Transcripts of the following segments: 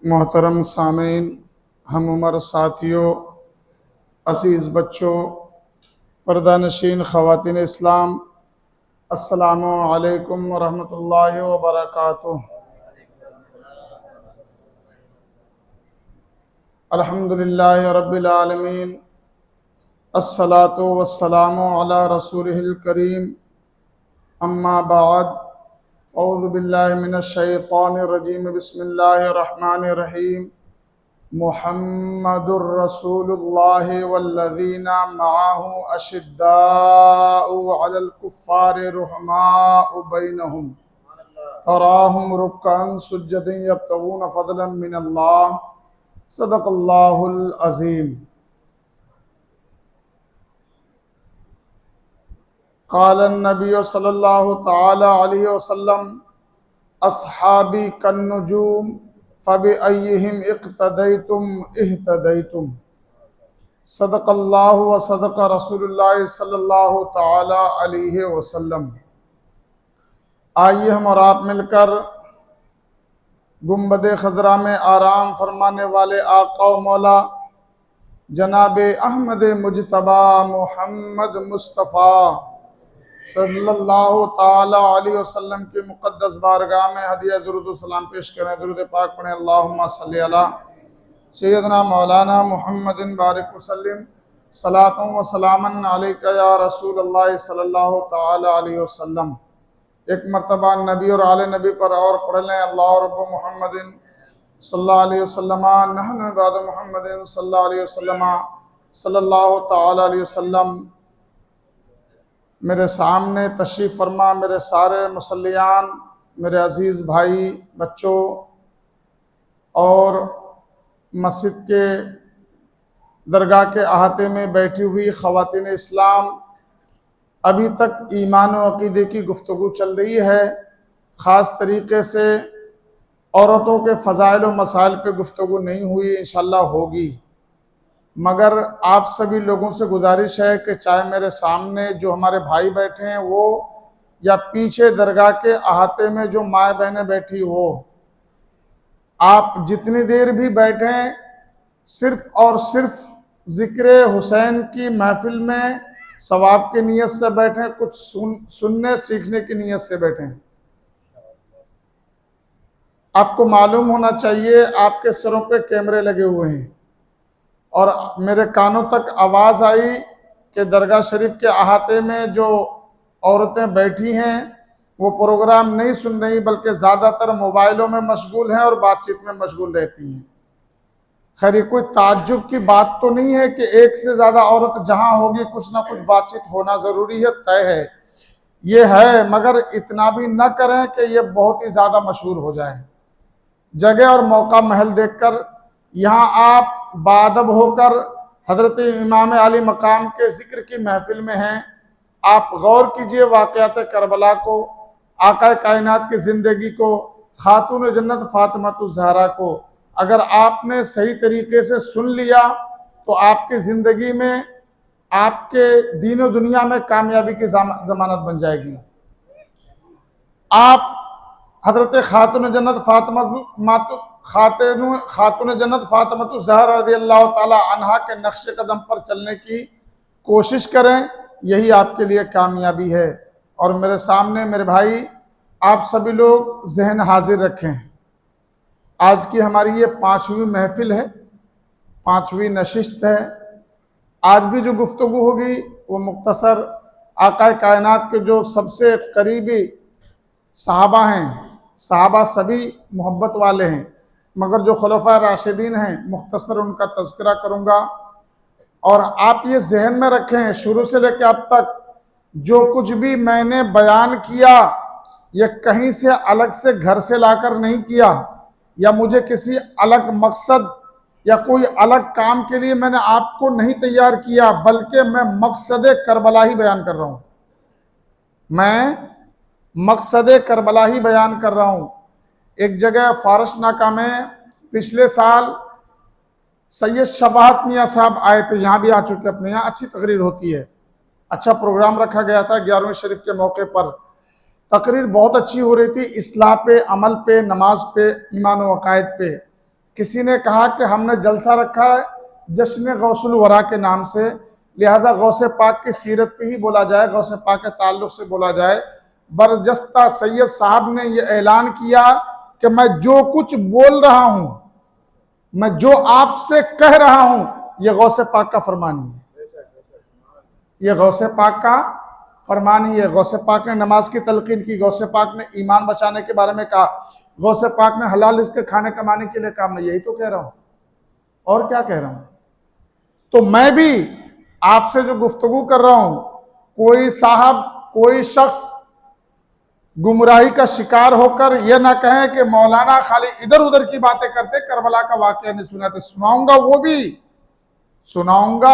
मोहतरम सामीन, हम उमर साथियों, असीज़ बच्चों, पर्दानशीन ख़वातीन इस्लाम, अस्सलामु अलैकुम वरहमतुल्लाहि वबरकातुह। अल्हम्दुलिल्लाहि रब्बिल आलमीन, अस्सलातु वस्सलामु अला रसूलिहिल करीम, अम्मा बाद, औज़ु बिल्लाहि मिनश शैतानिर रजीम, बिस्मिल्लाहिर रहमानिर रहीम। मुहम्मदुर रसूलुल्लाहि वल्लज़ीना मअहु अशिद्दाउ अलल कुफ़्फ़ारि रुहमाउ बैनहुम तराहुम रुक्कअन सुज्जदन यब्तगून फ़ज़लन मिनल्लाह। सदक़ल्लाहुल अज़ीम। क़ालन नबिय्यु सल्लल्लाहु तआला अलैहि वसल्लम, अस्हाबी कन्नुजूम फ़बिअय्यिहिम इक़्तदैतुम इह्तदैतुम। सदक़ल्लाहु व सदक़ रसूलुल्लाह सल्लल्लाहु तआला अलैहि वसल्लम। आइए हम और आप मिलकर गुंबद खज़रा में आराम फरमाने वाले आका व मौला जनाब अहमद मुजतबा मोहम्मद मुस्तफ़ा सल्लल्लाहु ताला अलैहि वसल्लम की मुक़द्दस बारगाह में हदिया दुरूद व सलाम पेश करें। दुरूद पाक पढ़ें। अल्लाहुम्मा सल्ली अला सय्यदना मौलाना मुहम्मदिन बारिक वसल्लिम सलातुं व सलामन अलैका या रसूल अल्लाह सल्लल्लाहु ताला अलैहि वसल्लम। एक मरतबा नबी और आले नबी पर और पढ़ लें। अल्लाह रब्बु मुहम्मदिन सल्लल्लाहु अलैहि वसल्लम नहनु इबादु मुहम्मदिन सल्लल्लाहु अलैहि वसल्लम सल्लल्लाहु ताला अलैहि वसल्लम। मेरे सामने तशरीफ़ फरमा मेरे सारे मुसल्लियान, मेरे अज़ीज़ भाई बच्चों और मस्जिद के दरगाह के अहाते में बैठी हुई ख़वातीन इस्लाम, अभी तक ईमान व अक़ीदे की गुफ्तगू चल रही है। ख़ास तरीके से औरतों के फ़ज़ाइल व मसाइल पे गुफ्तगू नहीं हुई, इंशाअल्लाह होगी। मगर आप सभी लोगों से गुजारिश है कि चाहे मेरे सामने जो हमारे भाई बैठे हैं वो, या पीछे दरगाह के अहाते में जो माए बहनें बैठी हो, आप जितनी देर भी बैठें सिर्फ़ और सिर्फ ज़िक्र हुसैन की महफ़िल में सवाब की नीयत से बैठें, कुछ सुनने सीखने की नीयत से बैठें। आपको मालूम होना चाहिए आपके सरों पे कैमरे लगे हुए हैं और मेरे कानों तक आवाज़ आई कि दरगाह शरीफ के अहाते में जो औरतें बैठी हैं वो प्रोग्राम नहीं सुन रही बल्कि ज़्यादातर मोबाइलों में मशगूल हैं और बातचीत में मशगूल रहती हैं। खैर, कोई ताज्जुब की बात तो नहीं है कि एक से ज़्यादा औरत जहाँ होगी कुछ ना कुछ बातचीत होना ज़रूरी है, तय है, ये है। मगर इतना भी न करें कि ये बहुत ही ज़्यादा मशहूर हो जाए। जगह और मौका महल देखकर यहाँ आप बादब होकर हज़रत इमाम आली मकाम के ज़िक्र की महफिल में हैं। आप गौर कीजिए वाक़यात करबला को, आका कायनात की ज़िंदगी को, खातून जन्नत फ़ातिमा ज़हरा को। अगर आपने सही तरीके से सुन लिया तो आपकी ज़िंदगी में, आपके दीन और दुनिया में कामयाबी की ज़मानत बन जाएगी। आप हज़रत खातून जन्नत फ़ातिमा ज़हरा रज़ियल्लाहु ताला अन्हा के नक्श कदम पर चलने की कोशिश करें, यही आपके लिए कामयाबी है। और मेरे सामने मेरे भाई, आप सभी लोग जहन हाजिर रखें। आज की हमारी ये 5वीं महफिल है, 5वीं नशिस्त है। आज भी जो गुफ्तगू होगी वो मुख्तसर आका कायनात के जो सबसे करीबी सहाबा हैं, सहाबा सभी मोहब्बत वाले हैं, मगर जो खुलफा राशिदीन हैं मुख्तसर उनका तज़किरा करूँगा। और आप ये जहन में रखें, शुरू से लेकर अब तक जो कुछ भी मैंने बयान किया, ये कहीं से अलग से घर से लाकर नहीं किया, या मुझे किसी अलग मकसद या कोई अलग काम के लिए मैंने आपको नहीं तैयार किया, बल्कि मैं मकसद करबला ही बयान कर रहा हूँ। मैं मकसद करबला ही बयान कर रहा हूँ। एक जगह फारस नाका में पिछले साल सैयद शबाहत मियाँ साहब आए थे, यहाँ भी आ चुके, अपने यहाँ अच्छी तकरीर होती है, अच्छा प्रोग्राम रखा गया था 11वीं शरीफ के मौके पर। तकरीर बहुत अच्छी हो रही थी, इस्लाह पे, अमल पे, नमाज पे, ईमान व अकायद पे। किसी ने कहा कि हमने जलसा रखा है जश्न गौसुल वरा के नाम से, लिहाजा गौसे पाक की सीरत पे ही बोला जाए, गौसे पाक के ताल्लुक से बोला जाए। बरजस्ता सैयद साहब ने यह ऐलान किया कि मैं जो कुछ बोल रहा हूं, मैं जो आपसे कह रहा हूं, यह गौसे पाक का फरमान ही है, यह गौसे पाक का फरमान ही है। गौसे पाक ने नमाज की तलकीन की, गौसे पाक ने ईमान बचाने के बारे में कहा, गौसे पाक ने हलाल रिज़्क़ खाने कमाने के लिए कहा। मैं यही तो कह रहा हूं, और क्या कह रहा हूं। तो मैं भी आपसे जो गुफ्तगू कर रहा हूं, कोई साहब, कोई शख्स गुमराही का शिकार होकर यह ना कहें कि मौलाना खाली इधर उधर की बातें करते, करबला का वाकया नहीं सुनाते। सुनाऊंगा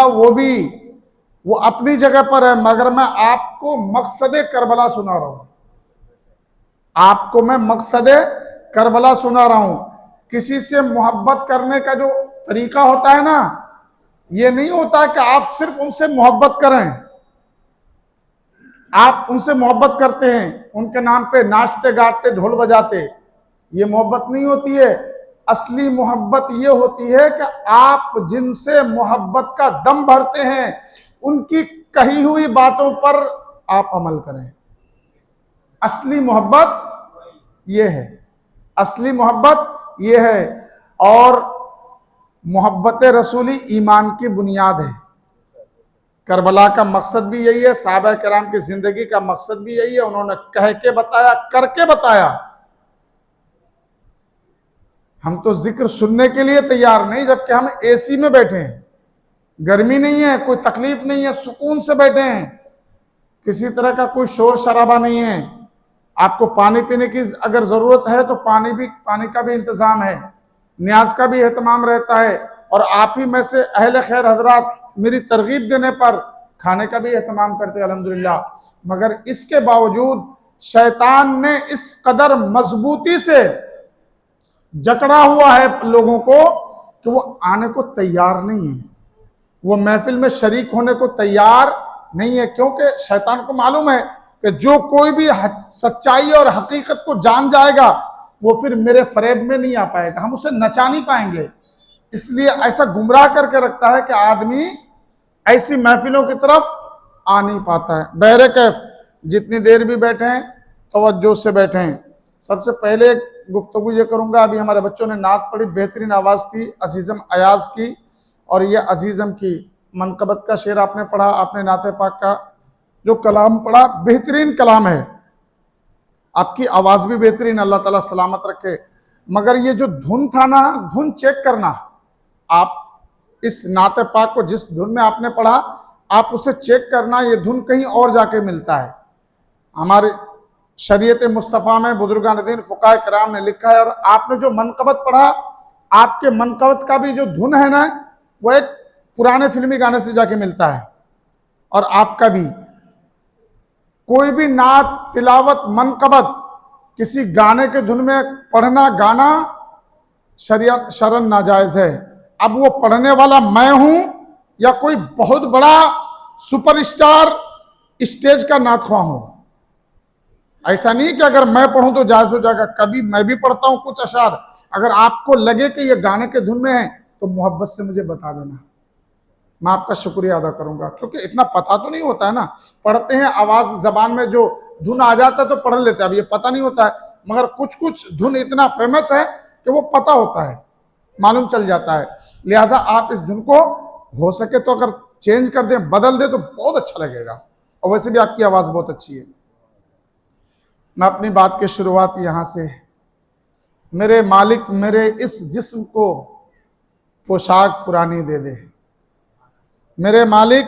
वो भी, वो अपनी जगह पर है, मगर मैं आपको मकसद करबला सुना रहा हूं, आपको मैं मकसद करबला सुना रहा हूं। किसी से मोहब्बत करने का जो तरीका होता है ना, ये नहीं होता कि आप सिर्फ उनसे मोहब्बत करें, आप उनसे मोहब्बत करते हैं, उनके नाम पे नाचते गाते ढोल बजाते, ये मोहब्बत नहीं होती है। असली मोहब्बत ये होती है कि आप जिनसे मोहब्बत का दम भरते हैं, उनकी कही हुई बातों पर आप अमल करें। असली मोहब्बत ये है, असली मोहब्बत ये है। और मोहब्बत रसूली ईमान की बुनियाद है। करबला का मकसद भी यही है, सहाबा किराम की जिंदगी का मकसद भी यही है। उन्होंने कह के बताया, करके बताया। हम तो जिक्र सुनने के लिए तैयार नहीं, जबकि हम एसी में बैठे हैं, गर्मी नहीं है, कोई तकलीफ नहीं है, सुकून से बैठे हैं, किसी तरह का कोई शोर शराबा नहीं है। आपको पानी पीने की अगर जरूरत है तो पानी का भी इंतजाम है, न्याज का भी एहतमाम रहता है, और आप ही में से अहले खैर हजरात मेरी तरगीब देने पर खाने का भी एहतमाम करते हैं अल्हम्दुलिल्लाह। मगर इसके बावजूद शैतान ने इस कदर मजबूती से जकड़ा हुआ है लोगों को कि वो आने को तैयार नहीं है, वो महफिल में शरीक होने को तैयार नहीं है। क्योंकि शैतान को मालूम है कि जो कोई भी सच्चाई और हकीकत को जान जाएगा, वो फिर मेरे फरेब में नहीं आ पाएगा, हम उसे नचा नहीं पाएंगे। इसलिए ऐसा गुमराह करके रखता है कि आदमी ऐसी महफिलों की तरफ आ नहीं पाता है। बहरे कैफ जितनी देर भी बैठे हैं, तवज्जो से बैठे हैं। सबसे पहले गुफ्तगू ये करूंगा, अभी हमारे बच्चों ने नात पढ़ी, बेहतरीन आवाज़ थी अजीज़म अयाज की, और ये अजीज़म की मनकबत का शेर आपने पढ़ा, आपने नाते पाक का जो कलाम पढ़ा, बेहतरीन कलाम है, आपकी आवाज़ भी बेहतरीन, अल्लाह ताला सलामत रखे। मगर ये जो धुन था ना, धुन चेक करना, आप इस नाते पाक को जिस धुन में आपने पढ़ा, आप उसे चेक करना, ये धुन कहीं और जाके मिलता है। हमारे शरीयत मुस्तफ़ा में बुजुर्गान दीन फ़ुक़हा किराम ने लिखा है, और आपने जो मनकबत पढ़ा, आपके मनकबत का भी जो धुन है ना, वो एक पुराने फिल्मी गाने से जाके मिलता है। और आपका भी कोई भी नात, तिलावत, मनकबत किसी गाने के धुन में पढ़ना, गाना शरन नाजायज़ है। अब वो पढ़ने वाला मैं हूं या कोई बहुत बड़ा सुपरस्टार स्टेज का नातख्वां हूं, ऐसा नहीं कि अगर मैं पढ़ूं तो जायज़ हो जाएगा। कभी मैं भी पढ़ता हूं कुछ अशार, अगर आपको लगे कि ये गाने के धुन में है तो मोहब्बत से मुझे बता देना, मैं आपका शुक्रिया अदा करूंगा। क्योंकि इतना पता तो नहीं होता है ना, पढ़ते हैं आवाज़ ज़बान में जो धुन आ जाता है तो पढ़ लेते हैं, अब ये पता नहीं होता है। मगर कुछ कुछ धुन इतना फेमस है कि वो पता होता है, मालूम चल जाता है। लिहाजा आप इस धुन को हो सके तो अगर चेंज कर दें, बदल दें तो बहुत अच्छा लगेगा। और वैसे भी आपकी आवाज़ बहुत अच्छी है। मैं अपनी बात की शुरुआत यहाँ से, मेरे मालिक मेरे इस जिस्म को पोशाक पुरानी दे दे, मेरे मालिक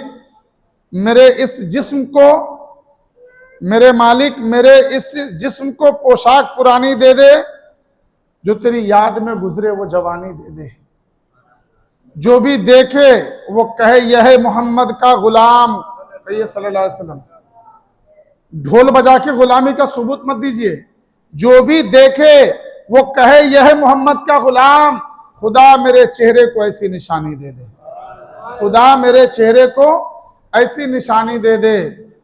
मेरे इस जिस्म को, मेरे मालिक मेरे इस जिस्म को पोशाक पुरानी दे दे, जो तेरी याद में गुजरे वो जवानी दे दे। जो भी देखे वो कहे यह है मोहम्मद का गुलाम, कहिए सल्लल्लाहु अलैहि वसल्लम। ढोल बजा के गुलामी का सबूत मत दीजिए। जो भी देखे वो कहे यह है मोहम्मद का गुलाम, खुदा मेरे चेहरे को ऐसी निशानी दे दे, खुदा मेरे चेहरे को ऐसी निशानी दे दे।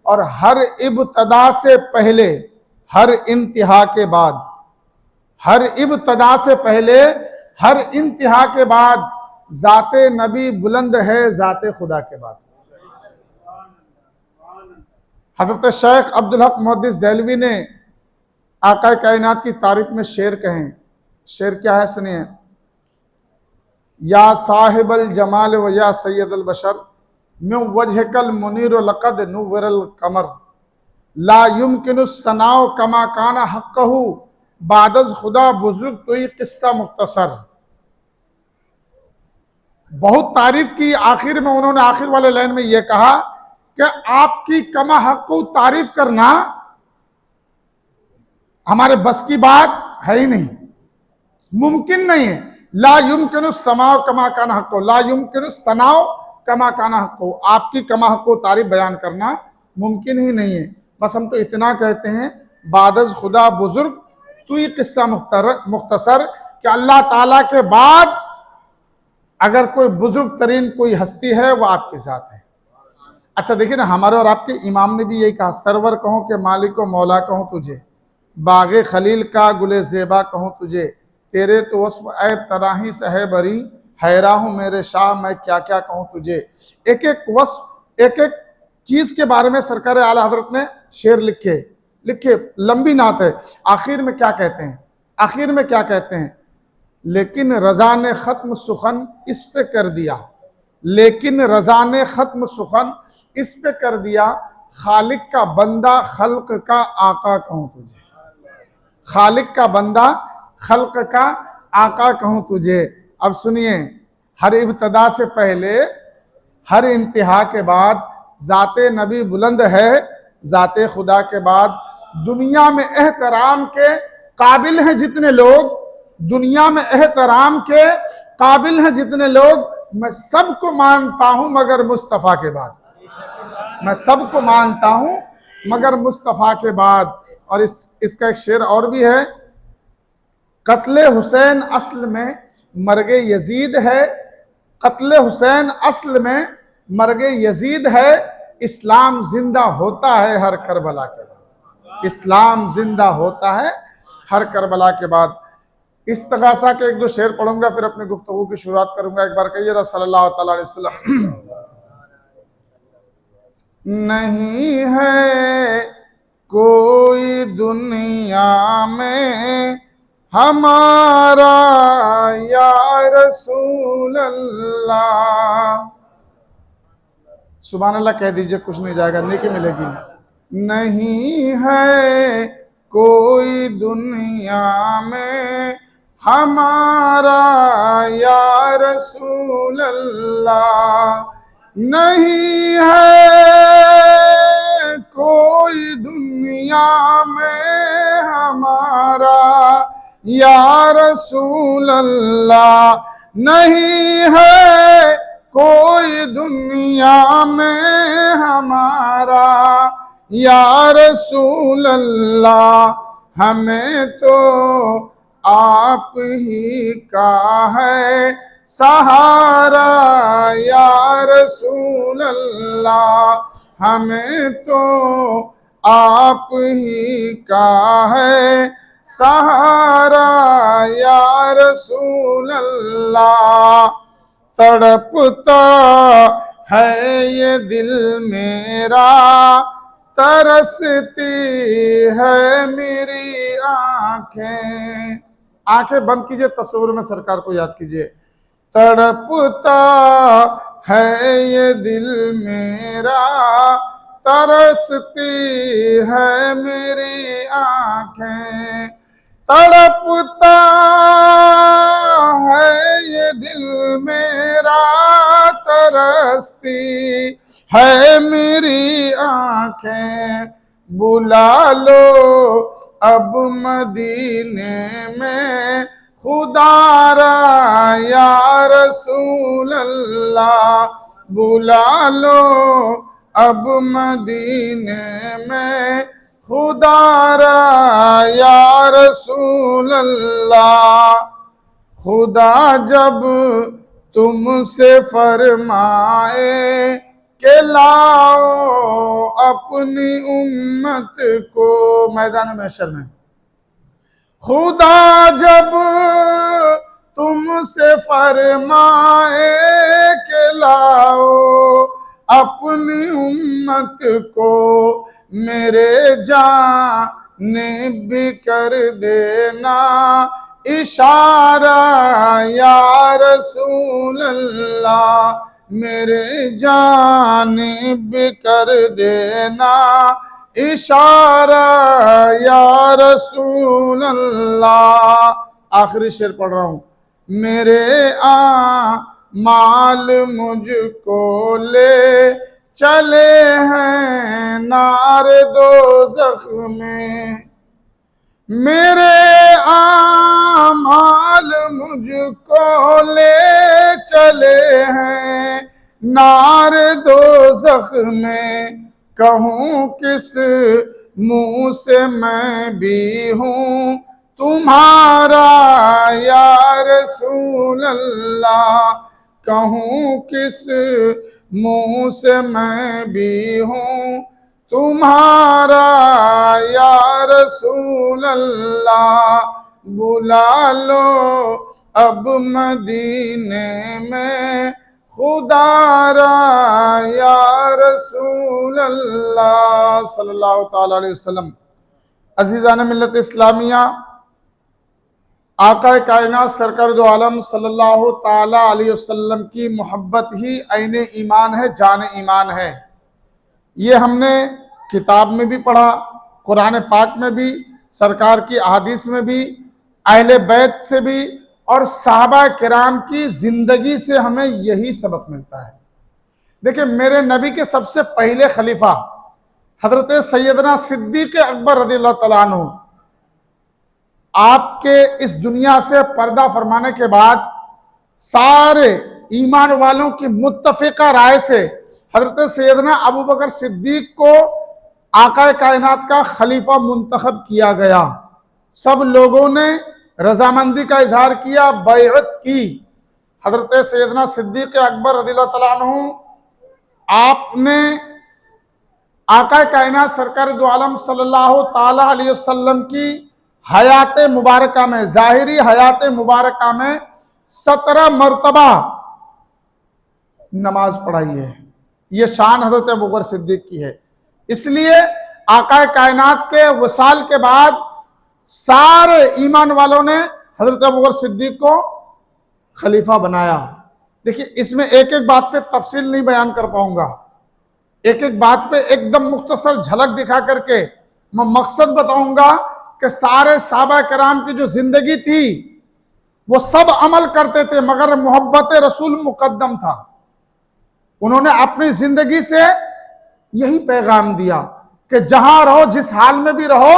और हर इब्तदा से पहले, हर इंतहा के बाद, हर इब्तदा से पहले, हर इंतहा के बाद ज़ाते नबी बुलंद है ज़ाते खुदा के बाद। हज़रत शेख अब्दुल हक मुहद्दिस देहलवी ने आका कायनात की तारीफ में शेर कहें। शेर क्या है सुनिए। या साहिबल जमाल व या सैयदल बशर मिन वजहकल मुनीर लक़द नुव्वरल कमर ला युमकिनु सनाओ कमा काना हक़्क़हु बादज खुदा बुजुर्ग तो ये किस्सा मुख्तसर। बहुत तारीफ की, आखिर में उन्होंने आखिर वाले लाइन में यह कहा कि आपकी कमा हक़्क़ु तारीफ करना हमारे बस की बात है ही नहीं, मुमकिन नहीं है। ला युमकिनु समाओ कमा काना हक़्क़ु, ला युमकिनु सनाओ कमा काना हक़्क़ु, आपकी कमा हक़्क़ु तारीफ बयान करना मुमकिन ही नहीं है। बस हम तो इतना कहते हैं बादज खुदा बुजुर्ग तो ये किस्सा मुख्तसर कि अल्लाह ताला के बाद अगर कोई बुजुर्ग तरीन कोई हस्ती है वो आपके साथ है। अच्छा देखिए ना, हमारे और आपके इमाम ने भी यही कहा, सरवर कहूँ कि मालिक व मौला कहूँ तुझे, बागे खलील का गुले ज़ेबा कहूँ तुझे, तेरे तो वस्फ़ ऐब तराही से है बरी, हैरा हूँ मेरे शाह मैं क्या क्या कहूँ तुझे। एक एक वस्फ़, एक एक चीज़ के बारे में सरकार आला हज़रत ने शेर लिखे, लंबी नात है। आखिर में क्या कहते हैं, आखिर में क्या कहते हैं, लेकिन रज़ा ने ख़त्म सुखन इस पे कर दिया, लेकिन रज़ा ने ख़त्म सुखन इस पे कर दिया, खालिक का बंदा खल्क का आका कहूँ तुझे, खालिक का बंदा खल्क का आका कहूँ तुझे। अब सुनिए, हर इब्तदा से पहले हर इंतहा के बाद ज़ाते नबी बुलंद है ज़ाते खुदा के बाद। दुनिया में एहतराम के काबिल हैं जितने लोग, दुनिया में एहतराम के काबिल हैं जितने लोग, मैं सबको मानता हूं मगर मुस्तफ़ा के बाद, मैं सबको मानता हूं मगर मुस्तफ़ा के बाद। और इसका एक शेर और भी है, कत्ले हुसैन असल में मर्गे यजीद है, कत्ले हुसैन असल में मर्गे यजीद है, इस्लाम जिंदा होता है हर करबला के बाद, इस्लाम जिंदा होता है हर करबला के बाद। इस्तग़ासा के एक दो शेर पढ़ूंगा फिर अपनी गुफ्तगू की शुरुआत करूंगा। एक बार कहिए सल्लल्लाहु अलैहि वसल्लम। नहीं है कोई दुनिया में हमारा या रसूल अल्लाह, सुभान अल्लाह कह दीजिए, कुछ नहीं जाएगा, नेकी मिलेगी। नहीं है कोई दुनिया में हमारा या रसूल अल्लाह, नहीं है कोई दुनिया में हमारा या रसूल अल्लाह, नहीं है कोई दुनिया में हमारा या रसूल अल्लाह, हमें तो आप ही का है सहारा या रसूल अल्लाह, हमें तो आप ही का है सहारा या रसूल अल्लाह। तड़पता है ये दिल मेरा, तरसती है मेरी आंखें, आंखें बंद कीजिए, तस्वीर में सरकार को याद कीजिए। तड़पता है ये दिल मेरा, तरसती है मेरी आंखें, तड़पता है ये दिल मेरा, तरसती है मेरी आंखें, बुला लो अब मदीने में खुदारा या रसूल अल्लाह, बुला लो अब मदीने में खुदारा या रसूल अल्लाह। खुदा जब तुमसे फरमाए के लाओ अपनी उम्मत को मैदान महशर में, खुदा जब तुमसे फरमाए के लाओ अपनी उम्मत को मेरे जानिब कर देना इशारा या रसूल अल्लाह, मेरे जानिब कर देना इशारा या रसूल अल्लाह। आखिरी शेर पढ़ रहा हूं। मेरे माल मुझको ले चले हैं नार दोज़ख में, मेरे आमाल मुझको ले चले हैं नार दोज़ख में, कहूँ किस मुंह से मैं भी हूँ तुम्हारा या रसूल अल्लाह, कहूँ किस मुंह से मैं भी हूँ तुम्हारा या रसूल अल्लाह। बुला लो अब मदीने में खुदारा या रसूल अल्लाह सल्लल्लाहु ताला अलैहि वसल्लम। अजीज़ान मिल्लत इस्लामिया, आका कायनात सरकार दो आलम सल्लल्लाहु ताला अलैहि वसल्लम की मोहब्बत ही ऐने ईमान है, जान ईमान है। ये हमने किताब में भी पढ़ा, कुरान पाक में भी, सरकार की अहादीस में भी, अहले बैत से भी और सहाबा किराम की जिंदगी से हमें यही सबक मिलता है। देखिए, मेरे नबी के सबसे पहले खलीफा हजरत सैयदना सिद्दीक अकबर रज़ियल्लाहु तआला अन्हु, आपके इस दुनिया से पर्दा फरमाने के बाद सारे ईमान वालों की मुत्तफिका राय से हजरत सैयदना अबू बकर सिद्दीक को आका कायनात का खलीफा मुंतखब किया गया। सब लोगों ने रजामंदी का इजहार किया, बैअत की। हजरत सैयदना सिद्दीक अकबर रज़ियल्लाहु तआला अन्हु, आपने आका कायनात सरकार दो आलम सल्लल्लाहु ताला अलैहि वसल्लम की हयात मुबारका में, जाहिरी हयात मुबारका में 17 मरतबा नमाज पढ़ाई है। ये शान हजरत अबू बकर सिद्दीक की है। इसलिए आका कायनात के वसाल के बाद सारे ईमान वालों ने हजरत अबू बकर सिद्दीक को खलीफा बनाया। देखिए, इसमें एक एक बात पे तफसील नहीं बयान कर पाऊंगा, एक एक बात पे एकदम मुख्तसर झलक दिखा करके मैं मकसद बताऊंगा कि सारे सहाबा किराम की जो जिंदगी थी वो सब अमल करते थे, मगर मोहब्बत रसूल मुकद्दम था। उन्होंने अपनी जिंदगी से यही पैगाम दिया कि जहां रहो, जिस हाल में भी रहो,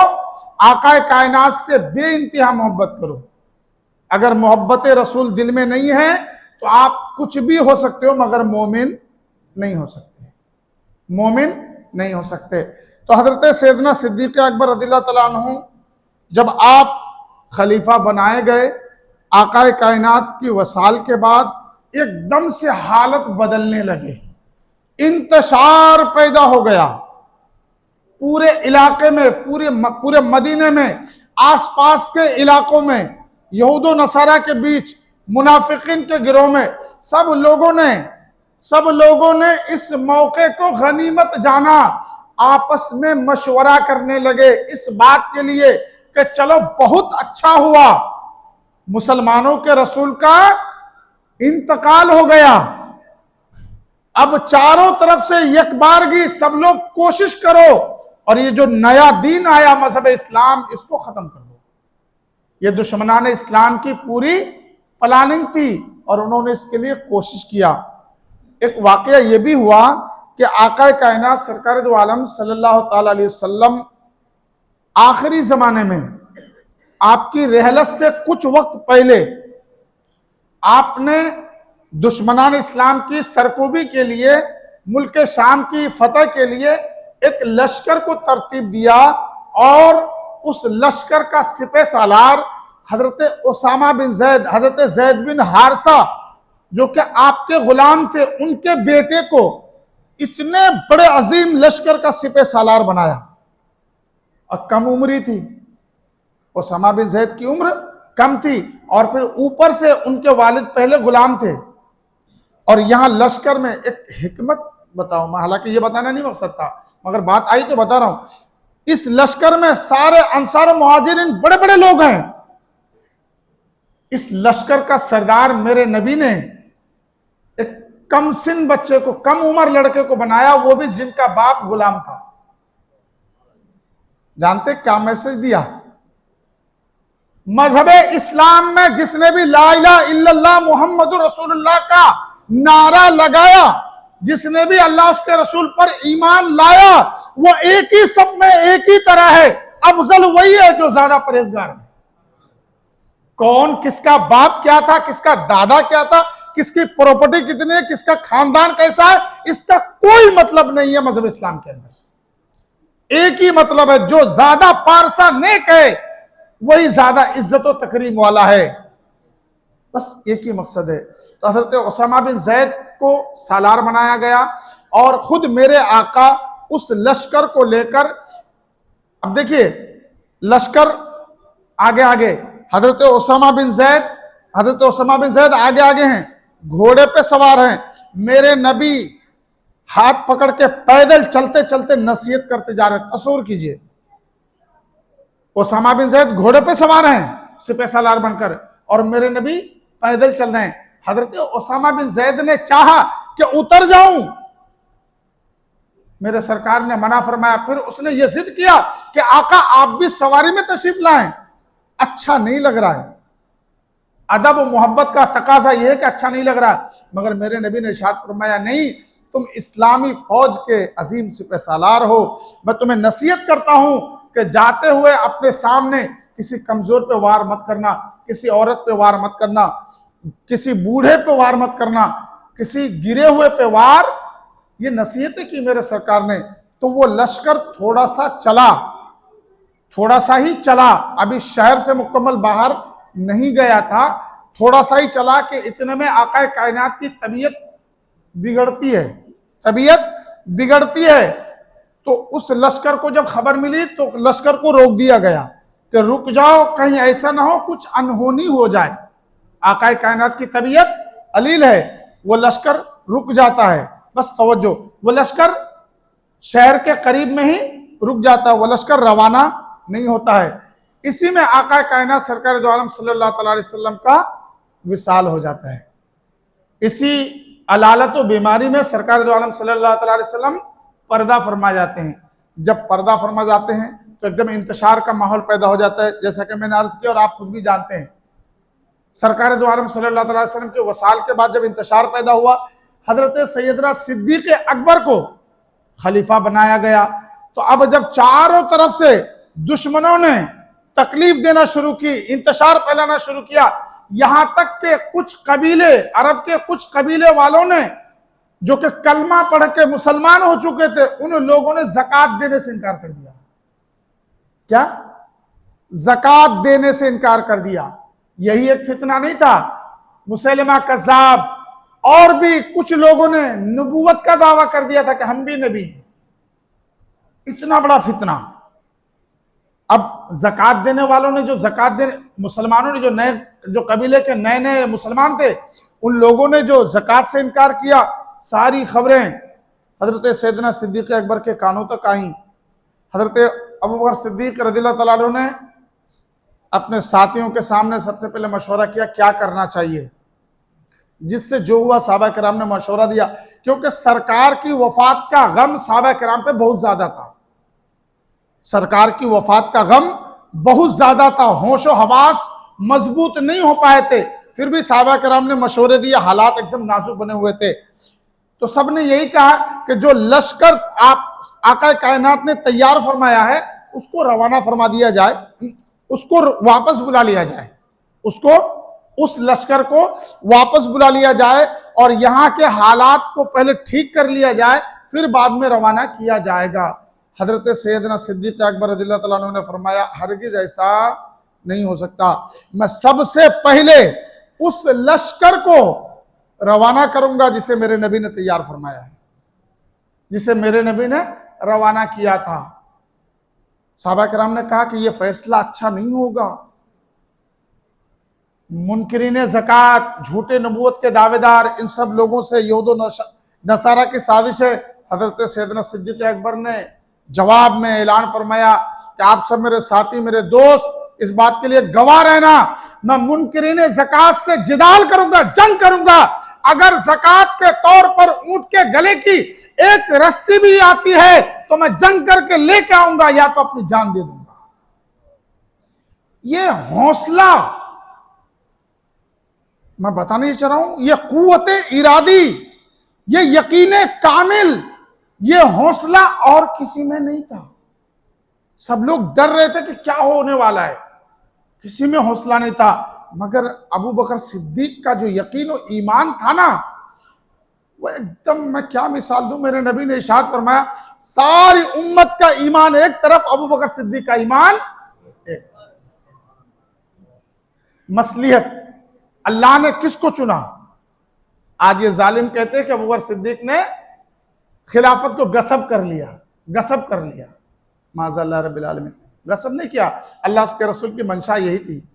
आका कायनात से बेइंतहा मोहब्बत करो। अगर मोहब्बत रसूल दिल में नहीं है तो आप कुछ भी हो सकते हो, मगर मोमिन नहीं हो सकते, मोमिन नहीं हो सकते। तो हजरत सैयदना सिद्दीक अकबर रज़ियल्लाहु तआला अन्हु जब आप खलीफा बनाए गए, आका कायनात की वसाल के बाद एकदम से हालत बदलने लगे, इंतशार पैदा हो गया पूरे इलाके में, पूरे मदीने में, आसपास के इलाकों में, यहूदो नसारा के बीच, मुनाफिकीन के गिरोह में, सब लोगों ने इस मौके को गनीमत जाना, आपस में मशवरा करने लगे इस बात के लिए कि चलो बहुत अच्छा हुआ, मुसलमानों के रसूल का इंतकाल हो गया, अब चारों तरफ से यकबारगी सब लोग कोशिश करो और ये जो नया दीन आया मजहब इस्लाम, इसको खत्म कर दो। ये दुश्मनान इस्लाम की पूरी प्लानिंग थी और उन्होंने इसके लिए कोशिश किया। एक वाकया ये भी हुआ कि आका कायनात सरकार दो आलम सल्लल्लाहु ताला अलैहि वसल्लम आखिरी जमाने में, आपकी रहलत से कुछ वक्त पहले, आपने दुश्मनान इस्लाम की सरकोबी के लिए, मुल्क शाम की फतह के लिए एक लश्कर को तरतीब दिया और उस लश्कर का सिपह सालार हजरत उसामा बिन जैद, हजरत जैद बिन हारसा जो कि आपके गुलाम थे, उनके बेटे को इतने बड़े अजीम लश्कर का सिपह सालार बनाया। और कम उम्री थी, उसामा बिन जैद की उम्र कम थी, और फिर ऊपर से उनके वालिद पहले गुलाम थे। और यहां लश्कर में एक हिकमत बताऊं, हालांकि ये बताना नहीं मकसद था, मगर बात आई तो बता रहा हूं। इस लश्कर में सारे अंसार मुहाजिरीन बड़े बड़े लोग हैं। इस लश्कर का सरदार मेरे नबी ने एक कम सिन बच्चे को, कम उम्र लड़के को बनाया, वो भी जिनका बाप गुलाम था। जानते क्या मैसेज दिया? मजहब इस्लाम में जिसने भी ला इलाहा इल्लल्लाह मुहम्मदुर रसूलुल्लाह का नारा लगाया, जिसने भी अल्लाह उसके रसूल पर ईमान लाया, वो एक ही सब में एक ही तरह है। अफजल वही है जो ज्यादा परहेजगार है। कौन, किसका बाप क्या था, किसका दादा क्या था, किसकी प्रॉपर्टी कितनी है, किसका खानदान कैसा है, इसका कोई मतलब नहीं है मजहब इस्लाम के अंदर। एक ही मतलब है, जो ज्यादा पारसा नेक है वही ज्यादा इज्जत और तकरीम वाला है। बस एक ही मकसद है। तो हजरत उसामा बिन जैद को सालार बनाया गया, और खुद मेरे आका उस लश्कर को लेकर, अब देखिए लश्कर आगे आगे, हजरत उसामा बिन जैद आगे आगे हैं, घोड़े पे सवार हैं। मेरे नबी हाथ पकड़ के पैदल चलते चलते नसीहत करते जा रहे हैं। तस्वीर कीजिए, उसामा बिन जैद घोड़े पे सवार हैं सिपह सालार बनकर, और मेरे नबी पैदल चल रहे हैं। हजरत उसामा बिन जैद ने चाहा कि उतर जाऊं, मेरे सरकार ने मना फरमाया। फिर उसने यह जिद किया कि आका आप भी सवारी में तशरीफ लाएं। अच्छा नहीं लग रहा है, अदब और मोहब्बत का तकाजा यह है कि अच्छा नहीं लग रहा, मगर मेरे नबी ने इरशाद फरमाया, नहीं, तुम इस्लामी फौज के अजीम सिपह सालार हो, मैं तुम्हें नसीहत करता हूं कि जाते हुए अपने सामने किसी कमजोर पे वार मत करना, किसी औरत पे वार मत करना, किसी बूढ़े पे वार मत करना, किसी गिरे हुए पे वार। ये नसीहतें की मेरे सरकार ने। तो वो लश्कर थोड़ा सा ही चला, अभी शहर से मुकम्मल बाहर नहीं गया था, थोड़ा सा ही चला कि इतने में आका कायनात की तबीयत बिगड़ती है। तो उस लश्कर को जब खबर मिली तो लश्कर को रोक दिया गया कि रुक जाओ, कहीं ऐसा ना हो कुछ अनहोनी हो जाए। आका कायनात की तबीयत अलील है, वो लश्कर रुक जाता है। बस तवज्जो, वो लश्कर शहर के करीब में ही रुक जाता है, वो लश्कर रवाना नहीं होता है। इसी में आका कायनात सरकार दो आलम सल्लल्लाहु अलैहि वसल्लम का विसाल हो जाता है। इसी अलालत व बीमारी में सरकार दो आलम सल्लल्लाहु अलैहि वसल्लम पर्दा फरमा जाते हैं। जब पर्दा फरमा जाते हैं तो एकदम इंतशार का माहौल पैदा हो जाता है, जैसा कि मैंने अर्ज किया और आप खुद भी जानते हैं। सरकार दो आलम सल्लल्लाहु अलैहि वसल्लम के वसाल के बाद जब इंतशार पैदा हुआ, हजरत सैयदना सिद्दीक अकबर को खलीफा बनाया गया। तो अब जब चारों तरफ से दुश्मनों ने तकलीफ देना शुरू की, इंतशार फैलाना शुरू किया, यहां तक के कुछ कबीले, अरब के कुछ कबीले वालों ने जो कि कलमा पढ़ के मुसलमान हो चुके थे, उन लोगों ने ज़कात देने से इनकार कर दिया। क्या? ज़कात देने से इनकार कर दिया। यही एक फितना नहीं था? मुसैलिमा कज़्ज़ाब और भी कुछ लोगों ने नबूवत का दावा कर दिया था कि हम भी नबी हैं। इतना बड़ा फितना। अब ज़कात देने वालों ने, जो ज़कात देने, मुसलमानों ने, जो कबीले के नए नए मुसलमान थे, उन लोगों ने जो ज़कात से इनकार किया, सारी खबरें हजरत सैयदना सिद्दीक अकबर के कानों तक आई। हजरत अबू बकर सिद्दीक रज़ियल्लाहु तआला अन्हु ने अपने साथियों के सामने सबसे पहले मशवरा किया क्या करना चाहिए, जिससे जो हुआ सहाबा किराम ने मशवरा दिया, क्योंकि सरकार की वफात का गम सहाबा किराम पे बहुत ज्यादा था। सरकार की वफात का गम बहुत ज्यादा था, होशो हवास मजबूत नहीं हो पाए थे, फिर भी सहाबा किराम ने मशवरे दिए, हालात एकदम नाजुक बने हुए थे। तो सब ने यही कहा कि जो लश्कर आप आका कायनात ने तैयार फरमाया है उसको रवाना फरमा दिया जाए, उसको वापस बुला लिया जाए, उस लश्कर को वापस बुला लिया जाए और यहाँ के हालात को पहले ठीक कर लिया जाए, फिर बाद में रवाना किया जाएगा। हजरत सैयदना सिद्दीक अकबर रज़ियल्लाहु तआला अन्हु ने फरमाया हरगिज़ ऐसा नहीं हो सकता, मैं सबसे पहले उस लश्कर को रवाना करूंगा जिसे मेरे नबी ने तैयार फरमाया है, जिसे मेरे नबी ने रवाना किया था। सहाबा किराम ने कहा कि यह फैसला अच्छा नहीं होगा, मुनकिरीन ज़कात, झूठे नबूवत के दावेदार, इन सब लोगों से यहूद नसारा की साजिश है। हजरत सैयदना सिद्दीक़ अकबर ने जवाब में ऐलान फरमाया कि आप सब मेरे साथी, मेरे दोस्त, इस बात के लिए गवाह रहना, मैं मुनकिरीन ज़कात से जिदाल करूंगा, जंग करूंगा। अगर ज़कात के तौर पर ऊंट के गले की एक रस्सी भी आती है तो मैं जंग करके लेके आऊंगा, या तो अपनी जान दे दूंगा। ये हौसला मैं बताने ही चाह रहा हूं, ये कुव्वते इरादी, ये यकीने कामिल, ये हौसला और किसी में नहीं था। सब लोग डर रहे थे कि क्या होने वाला है, किसी में हौसला नहीं था। मगर अबू बकर सिद्दीक का जो यकीन और ईमान था ना, वो एकदम, मैं क्या मिसाल दूं, मेरे नबी ने इरशाद फरमाया, सारी उम्मत का ईमान एक तरफ, अबू बकर सिद्दीक का ईमान एक। मसलियत, अल्लाह ने किसको चुना? आज ये जालिम कहते हैं कि अबू बकर सिद्दीक ने खिलाफत को गसब कर लिया, गसब कर लिया। माज़अल्लाह रब्बिल आलमीन, गसब नहीं किया, अल्लाह के रसूल की मंशा यही थी।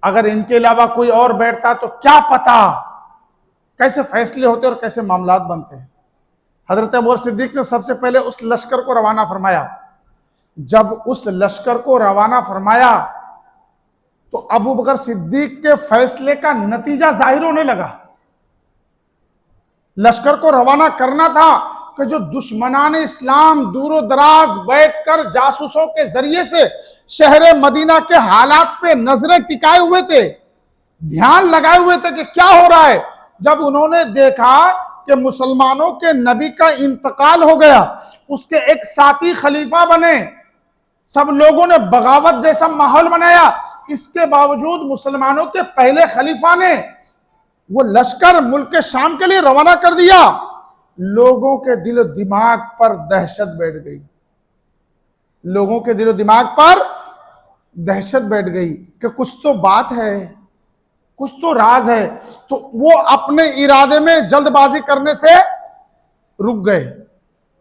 अगर इनके अलावा कोई और बैठता तो क्या पता कैसे फैसले होते और कैसे मामलात बनते हैं। हजरत अबू बकर सिद्दीक ने सबसे पहले उस लश्कर को रवाना फरमाया। जब उस लश्कर को रवाना फरमाया तो अबू बकर सिद्दीक के फैसले का नतीजा जाहिर होने लगा। लश्कर को रवाना करना था कि जो दुश्मनान इस्लाम दूरो दराज बैठकर जासूसों के जरिए से शहर मदीना के हालात पे नजरें टिकाए हुए थे, ध्यान लगाए हुए थे कि क्या हो रहा है, जब उन्होंने देखा कि मुसलमानों के नबी का इंतकाल हो गया, उसके एक साथी खलीफा बने, सब लोगों ने बगावत जैसा माहौल बनाया, इसके बावजूद मुसलमानों के पहले खलीफा ने वो लश्कर मुल्क शाम के लिए रवाना कर दिया। लोगों के दिलो दिमाग पर दहशत बैठ गई, लोगों के दिलो दिमाग पर दहशत बैठ गई कि कुछ तो बात है, कुछ तो राज है। तो वो अपने इरादे में जल्दबाजी करने से रुक गए।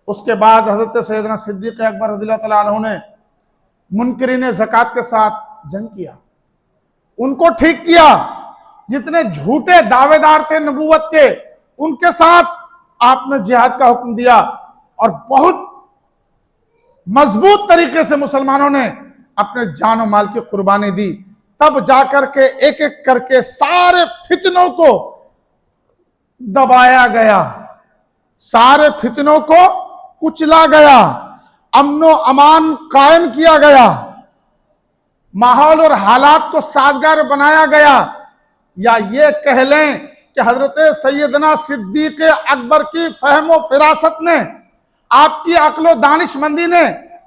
उसके बाद हजरत सैयदना सिद्दीक़ अकबर रज़ियल्लाहु तआला अन्हु ने मुनकिरीन ज़कात के साथ जंग किया, उनको ठीक किया। जितने झूठे दावेदार थे नबूवत के, उनके साथ आपने जिहाद का हुक्म दिया और बहुत मजबूत तरीके से मुसलमानों ने अपने जान और माल की कुर्बानी दी। तब जाकर के एक एक करके सारे फितनों को दबाया गया, सारे फितनों को कुचला गया, अमनो अमान कायम किया गया, माहौल और हालात को साजगार बनाया गया। या ये कह लें कि हजरत सैयदना सिद्दीक़ अकबर की फहमो फिरासत ने, आपकी अक्लो दानिशमंदी ने,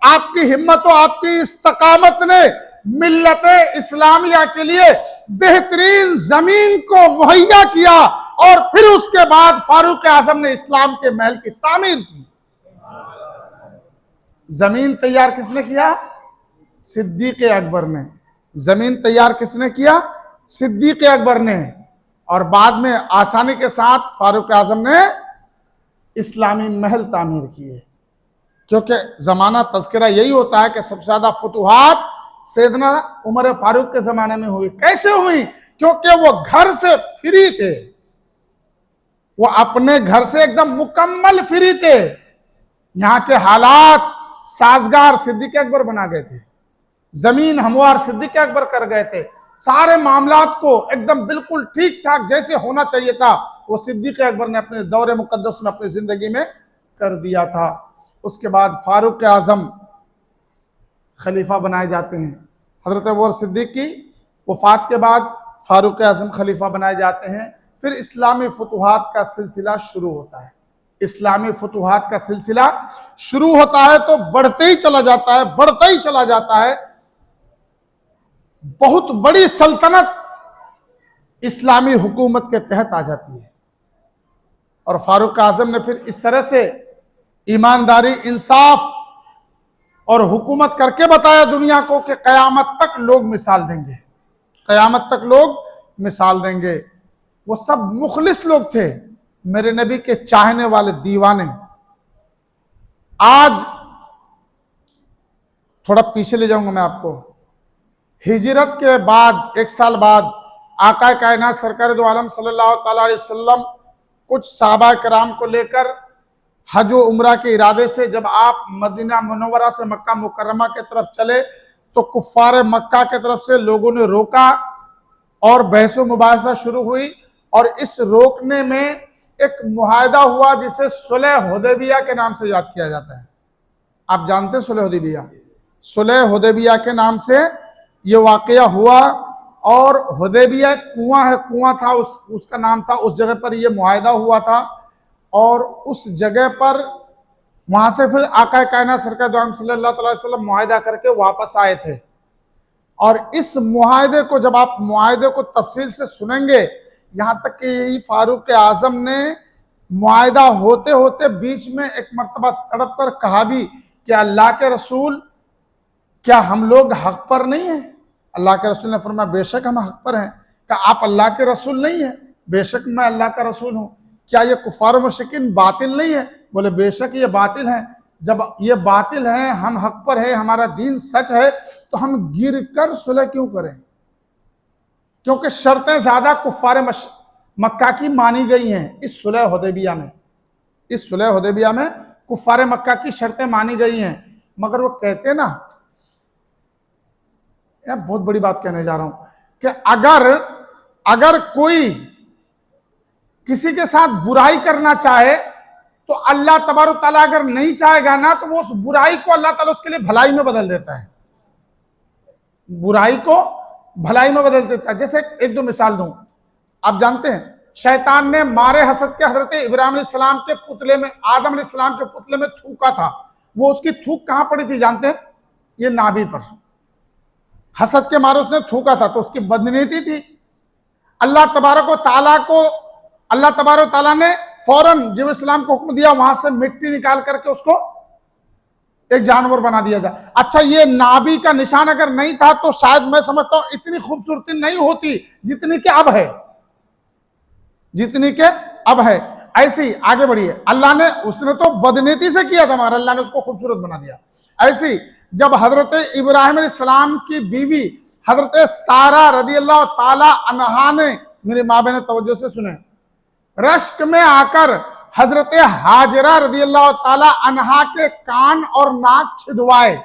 आपकी हिम्मत और आपकी इस्तकामत ने मिल्लत इस्लामिया के लिए बेहतरीन जमीन को मुहैया किया और फिर उसके बाद फारूक आजम ने इस्लाम के महल की तामीर की। जमीन तैयार किसने किया? सिद्दीक़ अकबर ने। जमीन तैयार किसने किया? सिद्दीक़ अकबर ने। और बाद में आसानी के साथ फारूक आजम ने इस्लामी महल तामीर किए। क्योंकि जमाना तज़किरा यही होता है कि सबसे ज्यादा फतुहात सैयदना उमर फारूक के जमाने में हुई। कैसे हुई? क्योंकि वो घर से फ्री थे, वो अपने घर से एकदम मुकम्मल फ्री थे। यहाँ के हालात साजगार सिद्दीक़ अकबर बना गए थे, जमीन हमवार सिद्दीक़ अकबर कर गए थे, सारे मामलात को एकदम बिल्कुल ठीक ठाक जैसे होना चाहिए था वो सिद्दीक़ अकबर ने अपने दौरे मुकद्दस में अपनी जिंदगी में कर दिया था। उसके बाद फारूक आजम खलीफा बनाए जाते हैं। हजरत अबू बकर सिद्दीक़ की वफात के बाद फारूक आजम खलीफा बनाए जाते हैं। फिर इस्लामी फतुहात का सिलसिला शुरू होता है। इस्लामी फतुहात का सिलसिला शुरू होता है तो बढ़ते ही चला जाता है, बढ़ता ही चला जाता है। बहुत बड़ी सल्तनत इस्लामी हुकूमत के तहत आ जाती है। और फारूक आजम ने फिर इस तरह से ईमानदारी, इंसाफ और हुकूमत करके बताया दुनिया को कि कयामत तक लोग मिसाल देंगे, कयामत तक लोग मिसाल देंगे। वो सब मुखलिस लोग थे, मेरे नबी के चाहने वाले दीवाने। आज थोड़ा पीछे ले जाऊंगा मैं आपको। हिजरत के बाद 1 साल बाद आका कायनात सरकार दो आलम सल्लल्लाहु अलैहि वसल्लम कुछ सहाबा कराम को लेकर हज व उम्रा के इरादे से जब आप मदीना मुनव्वरा से मक्का मुकर्रमा की तरफ चले तो कुफ्फार मक्का की तरफ से लोगों ने रोका और बहस मुबाहिसा शुरू हुई। और इस रोकने में एक मुआहदा हुआ जिसे सुलह हुदैबिया के नाम से याद किया जाता है। आप जानते हैं सुलह हुदैबिया? सुलह हुदैबिया के नाम से ये वाकया हुआ। और हुदैबिया कुआं है, कुआं था, उसका नाम था, उस जगह पर यह मुआहदा हुआ था। और उस जगह पर वहां से फिर आका कायनात सरकार दो आलम सल्लल्लाहु अलैहि वसल्लम मुआहदा करके वापस आए थे। और इस मुआहदे को जब आप मुआहदे को तफसील से सुनेंगे, यहाँ तक कि यही फारूक आजम ने मुआहदा होते होते बीच में एक मरतबा तड़प कर कहा भी कि अल्लाह के रसूल, क्या हम लोग हक पर नहीं हैं? अल्लाह के रसूल ने फरमाया बेशक हम हक पर हैं। क्या आप अल्लाह के रसूल नहीं हैं? बेशक मैं अल्लाह का रसूल हूँ। क्या ये कुफार मुशरिकीन बातिल नहीं है? बोले बेशक ये बातिल हैं। जब ये बातिल हैं, हम हक पर है, हमारा दीन सच है, तो हम गिर कर सुलह क्यों करें? क्योंकि शर्तें ज्यादा कुफार मक्का की मानी गई हैं इस सुलह हुदैबिया में। इस सुलह हुदैबिया में कुफार मक्का की शर्तें मानी गई हैं। मगर वो कहते ना, यह बहुत बड़ी बात कहने जा रहा हूं कि अगर कोई किसी के साथ बुराई करना चाहे तो अल्लाह तबारक तआला अगर नहीं चाहेगा ना, तो वो उस बुराई को अल्लाह ताला उसके लिए भलाई में बदल देता है। बुराई को भलाई में बदल देता है। जैसे एक दो मिसाल दूं। आप जानते हैं शैतान ने मारे हसद के हजरत इब्राहिम अलैहिस्सलाम के पुतले में, आदम अलैहिस्सलाम के पुतले में थूका था। वो उसकी थूक कहां पड़ी थी जानते हैं? ये नाभि पर। हसद के मारे उसने थूका था, तो उसकी बदनीति थी। अल्लाह तबारक तआला ने फौरन जिब्रील अलैहिस्सलाम को हुक्म दिया, वहां से मिट्टी निकाल करके उसको एक जानवर बना दिया जाए। अच्छा, ये नाभि का निशान अगर नहीं था तो शायद मैं समझता हूं इतनी खूबसूरती नहीं होती जितनी के अब है, जितनी के अब है। ऐसे ही आगे बढ़िए, अल्लाह ने, उसने तो बदनीति से किया था मगर अल्लाह ने उसको खूबसूरत बना दिया। ऐसे ही जब हजरत इब्राहिम अलैहिस्सलाम की बीवी हजरत सारा रदियल्लाहु ताला अन्हा ने, मेरे माँ बहन तवज्जो से सुने, रश्क में आकर हजरत हाजरा रदियल्लाहु ताला अन्हा के कान और नाक छिदवाए।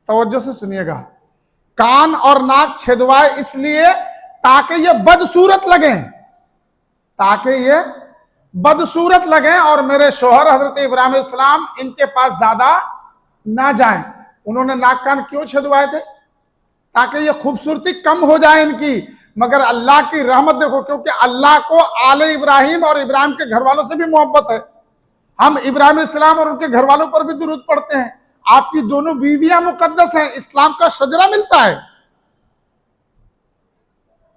तवज्जो से सुनिएगा, कान और नाक छिदवाए इसलिए ताकि ये बदसूरत लगे, ताकि ये बदसूरत लगे और मेरे शोहर हजरत इब्राहिम अलैहिस्सलाम इनके पास ज्यादा ना जाएं। उन्होंने नाक कान क्यों छिदवाए थे? ताकि ये खूबसूरती कम हो जाए इनकी। मगर अल्लाह की रहमत देखो, क्योंकि अल्लाह को आले इब्राहिम और इब्राहिम के घर वालों से भी मोहब्बत है। हम इब्राहिम अलैहिस्सलाम और उनके घर वालों पर भी दुरूद पढ़ते हैं। आपकी दोनों बीवियां मुकद्दस हैं, इस्लाम का शजरा मिलता है।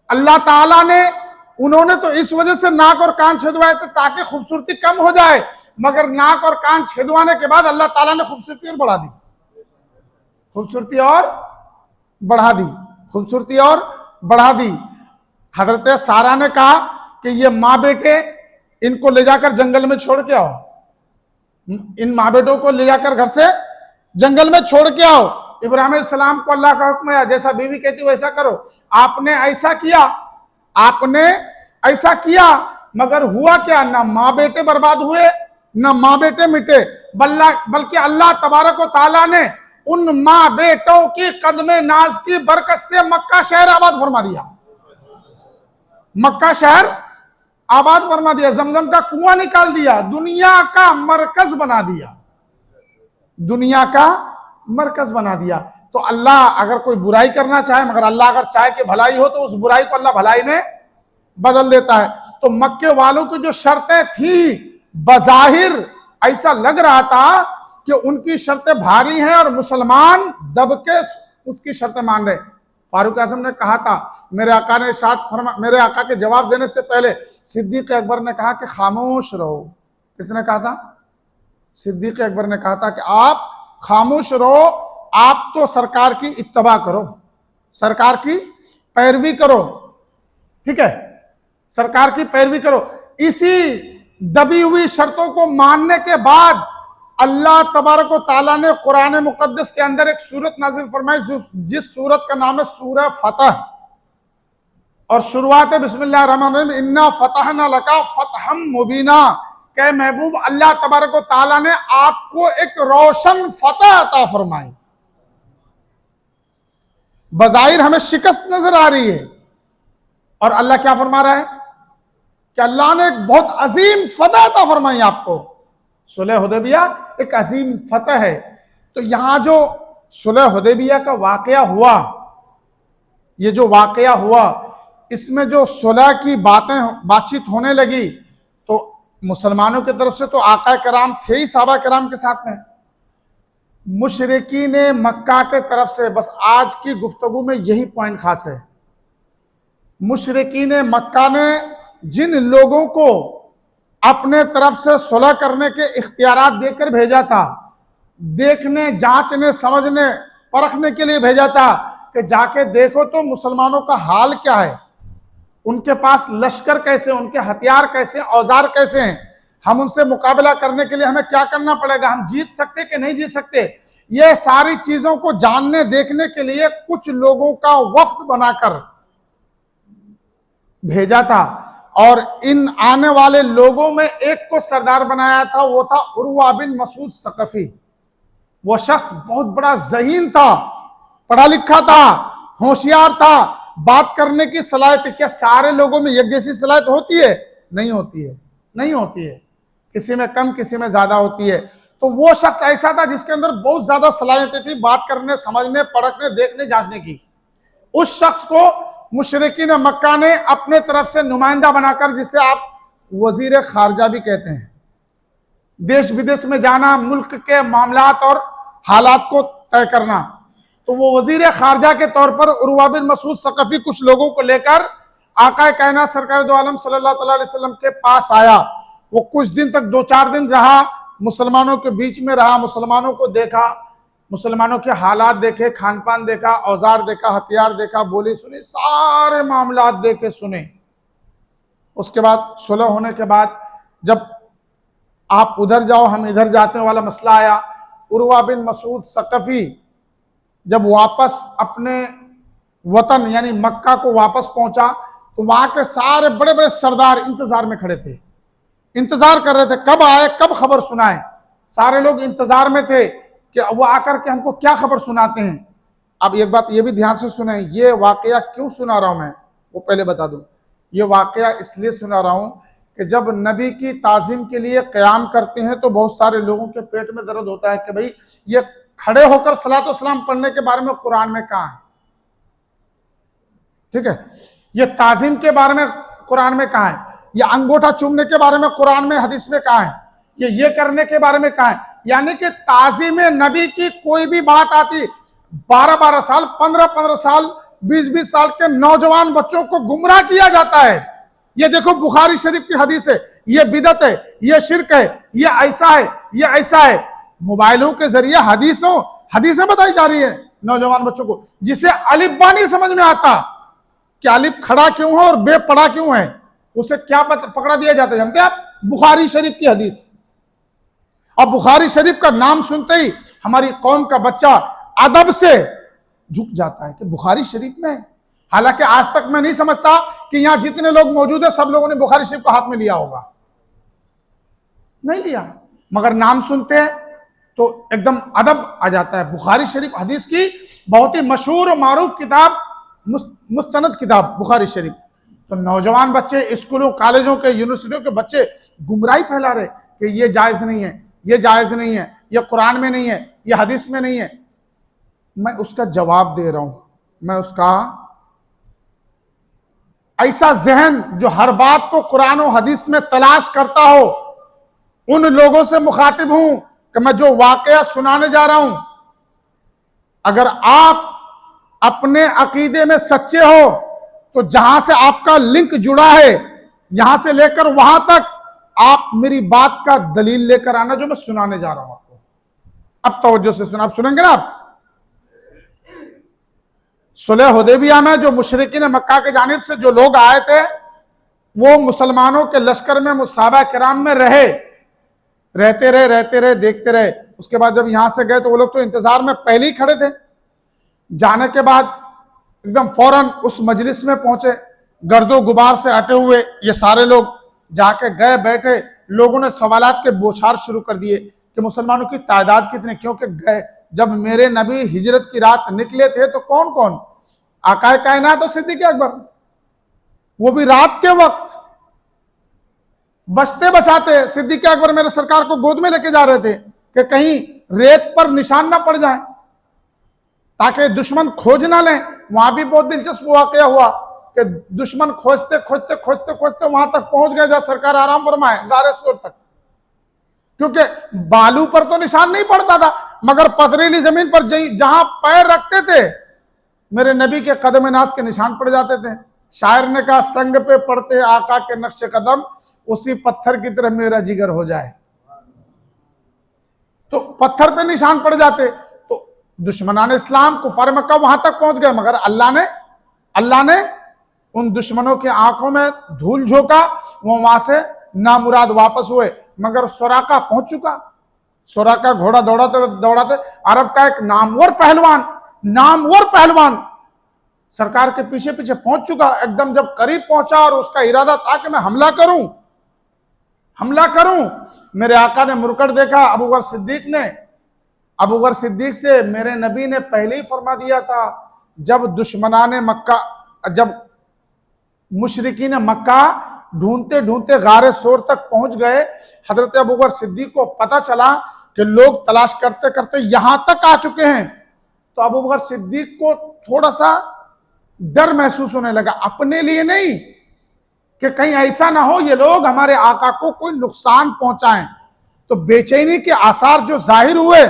अल्लाह ताला ने, उन्होंने तो इस वजह से नाक और कान छिदवाए थे ताकि खूबसूरती कम हो जाए, मगर नाक और कान छिदवाने के बाद अल्लाह ताला ने खूबसूरती और बढ़ा दी, खूबसूरती और बढ़ा दी, खूबसूरती और बढ़ा दी। हजरत सारा ने कहा कि ये माँ बेटे इनको ले जाकर जंगल में छोड़ के आओ, इन माँ बेटों को ले जाकर घर से जंगल में छोड़ के आओ। इब्राहिम अलैहिस्सलाम को अल्लाह का हुक्म है, जैसा बीवी कहती वैसा करो। आपने ऐसा किया, आपने ऐसा किया, मगर हुआ क्या? ना माँ बेटे बर्बाद हुए, ना माँ बेटे मिटे, बल्कि अल्लाह तबारक व तआला ने उन माँ बेटों की कदमे नाज की बरकत से मक्का शहर आबाद फरमा दिया, मक्का शहर आबाद फरमा दिया, जमजम का कुआं निकाल दिया, दुनिया का मरकज बना दिया, दुनिया का मरकज बना दिया। तो अल्लाह अगर कोई बुराई करना चाहे, मगर अल्लाह अगर चाहे कि भलाई हो, तो उस बुराई को अल्लाह भलाई में बदल देता है। तो मक्के वालों की जो शर्तें थी, बज़ाहिर ऐसा लग रहा था कि उनकी शर्तें भारी हैं और मुसलमान दब के उसकी शर्तें मान रहे। फारूक आजम ने कहा था, मेरे आका ने मेरे आका के जवाब देने से पहले सिद्दीक अकबर ने कहा कि खामोश रहो। किसने कहा था? सिद्दीक अकबर ने कहा था कि आप खामोश रहो, आप तो सरकार की इत्तबा करो, सरकार की पैरवी करो, ठीक है, सरकार की पैरवी करो। इसी दबी हुई शर्तों को मानने के बाद अल्लाह तबारक व तआला ने कुरान मुकद्दस के अंदर एक सूरत नाजिल फरमाई, जिस सूरत का नाम है सूरह फतह, और शुरुआत है बिस्मिल्लाहिर रहमानिर रहीम, इन्ना फतहना लका फतहम मुबीना। के महबूब, अल्लाह तबारक व तआला ने आपको एक रोशन फतह अता फरमाई। बज़ाहिर हमें शिकस्त नजर आ रही है, और अल्लाह क्या फरमा रहा है कि अल्लाह ने एक बहुत अजीम फतह अता फरमाई आपको। सुलह हुदैबिया एक अजीम फतह है। तो यहां जो सुलह हुदैबिया का वाकया हुआ, ये जो वाकया हुआ, इसमें जो सुलह की बातचीत होने लगी, तो मुसलमानों की तरफ से तो आका कराम थे ही सहाबा कराम के साथ में, मुशरिकीन मक्का के तरफ से, बस आज की गुफ्तगू में यही पॉइंट खास है, मुशरिकीन मक्का ने जिन लोगों को अपने तरफ से सुलह करने के इख्तियारात देकर भेजा था, देखने, जांचने, समझने, परखने के लिए भेजा था कि जाके देखो तो मुसलमानों का हाल क्या है, उनके पास लश्कर कैसे, उनके हथियार कैसे, औजार कैसे हैं, हम उनसे मुकाबला करने के लिए हमें क्या करना पड़ेगा, हम जीत सकते कि नहीं जीत सकते। ये सारी चीजों को जानने देखने के लिए कुछ लोगों का वफ्द बनाकर भेजा था, और इन आने वाले लोगों में एक को सरदार बनाया था, वो था उर्वा बिन मसूद सकफी। वो शख्स बहुत बड़ा ज़हीन था, पढ़ा लिखा था, होशियार था, बात करने की सलाहियत। क्या सारे लोगों में एक जैसी सलाहियत होती है? नहीं होती है, नहीं होती है, किसी में कम, किसी में ज्यादा होती है। तो वो शख्स ऐसा था जिसके अंदर बहुत ज्यादा सलाहियतें थी बात करने, समझने, परखने, देखने, जांचने की। उस शख्स को मुशरिकीन मक्का ने अपने तरफ से नुमाइंदा बनाकर, जिसे आप वजीर खारजा भी कहते हैं, देश विदेश में जाना, मुल्क के मामलात और हालात को तय करना, तो वो वजीर खारजा के तौर पर उर्वा बिन मसूद सकफी कुछ लोगों को लेकर आका कायनात सरकार दो आलम सल्लल्लाहु अलैहि वसल्लम के पास आया। वो कुछ दिन तक, 2-4 दिन रहा, मुसलमानों के बीच में रहा, मुसलमानों को देखा, मुसलमानों के हालात देखे, खान पान देखा, औजार देखा, हथियार देखा, बोली सुनी, सारे मामलात देखे सुने। उसके बाद सुलह होने के बाद जब आप उधर जाओ हम इधर जाते वाला मसला आया, उर्वा बिन मसूद सकफी जब वापस अपने वतन यानी मक्का को वापस पहुंचा, तो वहां के सारे बड़े बड़े सरदार इंतजार में खड़े थे, इंतजार कर रहे थे कब आए, कब खबर सुनाए। सारे लोग इंतजार में थे कि वो आकर के हमको क्या खबर सुनाते हैं। अब एक बात ये भी ध्यान से सुने, ये वाकया क्यों सुना रहा हूं मैं, वो पहले बता दूं। ये वाकया इसलिए सुना रहा हूं कि जब नबी की ताज़ीम के लिए क़याम करते हैं तो बहुत सारे लोगों के पेट में दर्द होता है कि भाई ये खड़े होकर सलातो सलाम पढ़ने के बारे में कुरान में कहाँ है, ठीक है, ये ताज़ीम के बारे में कुरान में कहाँ है, ये अंगूठा चूमने के बारे में कुरान में हदीस में कहाँ है, ये करने के बारे में कहाँ है। यानी कि ताज़ीम नबी की कोई भी बात आती, 12-12 साल, 15-15 साल, 20-20 साल के नौजवान बच्चों को गुमराह किया जाता है। ये देखो बुखारी शरीफ की हदीस है, ये बिदत है, ये शिरक है, ये ऐसा है, ये ऐसा है। मोबाइलों के जरिए हदीसें बताई जा रही है नौजवान बच्चों को, जिसे अलिफ बा नहीं समझ में आता कि अलिफ खड़ा क्यों है और बे पड़ा क्यों है, उसे क्या पकड़ा दिया जाता है जानते हैं आप? बुखारी शरीफ की हदीस। अब बुखारी शरीफ का नाम सुनते ही हमारी कौम का बच्चा अदब से झुक जाता है कि बुखारी शरीफ में, हालांकि आज तक मैं नहीं समझता कि यहां जितने लोग मौजूद है सब लोगों ने बुखारी शरीफ को हाथ में लिया होगा, नहीं लिया, मगर नाम सुनते हैं तो एकदम अदब आ जाता है। बुखारी शरीफ हदीस की बहुत ही मशहूर और मारूफ किताब, मुस्तनद किताब बुखारी शरीफ। तो नौजवान बच्चे, स्कूलों, कॉलेजों के, यूनिवर्सिटियों के बच्चे गुमराही फैला रहे कि ये जायज नहीं है, ये जायज नहीं है, ये कुरान में नहीं है, ये हदीस में नहीं है। मैं उसका जवाब दे रहा हूं, मैं उसका ऐसा जहन जो हर बात को कुरान और हदीस में तलाश करता हो, उन लोगों से मुखातिब हूं कि मैं जो वाकया सुनाने जा रहा हूं, अगर आप अपने अकीदे में सच्चे हो तो जहां से आपका लिंक जुड़ा है, यहां से लेकर वहां तक आप मेरी बात का दलील लेकर आना जो मैं सुनाने जा रहा हूं आपको। अब तवज्जो से सुना, आप सुनेंगे ना आप? सुलह हुदैबिया में जो मुशरिकीन मक्का के जानिब से जो लोग आए थे, वो मुसलमानों के लश्कर में, सहाबा किराम में रहे, रहते रहे देखते रहे। उसके बाद जब यहां से गए तो वो लोग तो इंतजार में पहले ही खड़े थे। जाने के बाद एकदम फौरन उस मजलिस में पहुंचे, गर्दो गुबार से हटे हुए ये सारे लोग जाके गए बैठे। लोगों ने सवालात के बौछार शुरू कर दिए कि मुसलमानों की तादाद कितनी, क्योंकि गए जब मेरे नबी हिजरत की रात निकले थे तो कौन कौन, आकाए कायनात और सिद्दीक अकबर, वो भी रात के वक्त बचते बचाते सिद्दीक अकबर मेरे सरकार को गोद में लेके जा रहे थे कि कहीं रेत पर निशान ना पड़ जाए ताकि दुश्मन खोज ना लें। वहां भी बहुत दिलचस्प वाकया हुआ कि दुश्मन खोजते खोजते खोजते खोजते वहां तक पहुंच गए जहां सरकार आराम फरमाए, गारे सोर तक, क्योंकि बालू पर तो निशान नहीं पड़ता था, मगर पथरीली जमीन पर जहां पैर रखते थे मेरे नबी के कदम नाज के निशान पड़ जाते थे। शायर ने कहा, संग पे पड़ते आका के नक्श कदम, उसी पत्थर की तरह मेरा जिगर हो जाए। तो पत्थर पे निशान पड़ जाते तो दुश्मनान इस्लाम कुफार मक्का वहां तक पहुंच गए, मगर अल्लाह ने उन दुश्मनों की आंखों में धूल झोंका, वो वहां से नामुराद वापस हुए। मगर सुराका पहुंच चुका। सुराका घोड़ा दौड़ाते दौड़ाते अरब का एक नामवर पहलवान सरकार के पीछे पीछे पहुंच चुका। एकदम जब करीब पहुंचा और उसका इरादा था कि मैं हमला करूं, मेरे आका ने मुड़कर देखा। अबू बकर सिद्दीक से मेरे नबी ने पहले ही फरमा दिया था, जब दुश्मनाने मक्का, जब मुशरिकीन मक्का ढूंढते ढूंढते गारे सोर तक पहुंच गए, हजरत अबू बकर सिद्दीक को पता चला कि लोग तलाश करते करते यहां तक आ चुके हैं, तो अबू बकर सिद्दीक को थोड़ा सा डर महसूस होने लगा, अपने लिए नहीं कि कहीं ऐसा ना हो ये लोग हमारे आका को कोई नुकसान पहुंचाएं। तो बेचैनी के आसार जो जाहिर हुए,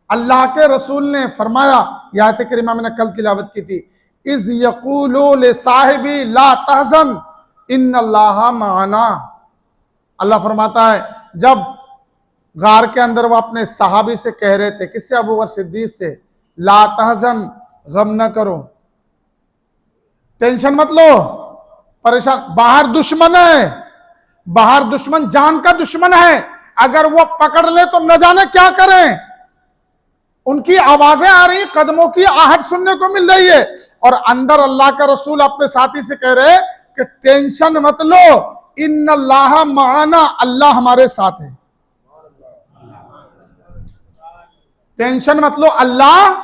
अल्लाह के रसूल ने फरमाया, यात करीमा मैंने कल तिलावत की थी, इज यकूलो ले साहिबी ला तहजन इन्नल्लाह माना। अल्लाह फरमाता है, जब गार के अंदर वो अपने सहाबी से कह रहे थे, किससे, अबू बकर सिद्दीक से, ला तहजन, गम न करो, टेंशन मत लो, परेशान, बाहर दुश्मन जान का दुश्मन है, अगर वो पकड़ ले तो न जाने क्या करें। उनकी आवाजें आ रही, कदमों की आहट सुनने को मिल रही है, और अंदर अल्लाह का रसूल अपने साथी से कह रहे कि टेंशन मत लो, इन्नल्लाह माना, अल्लाह हमारे साथ है। टेंशन मत लो, अल्लाह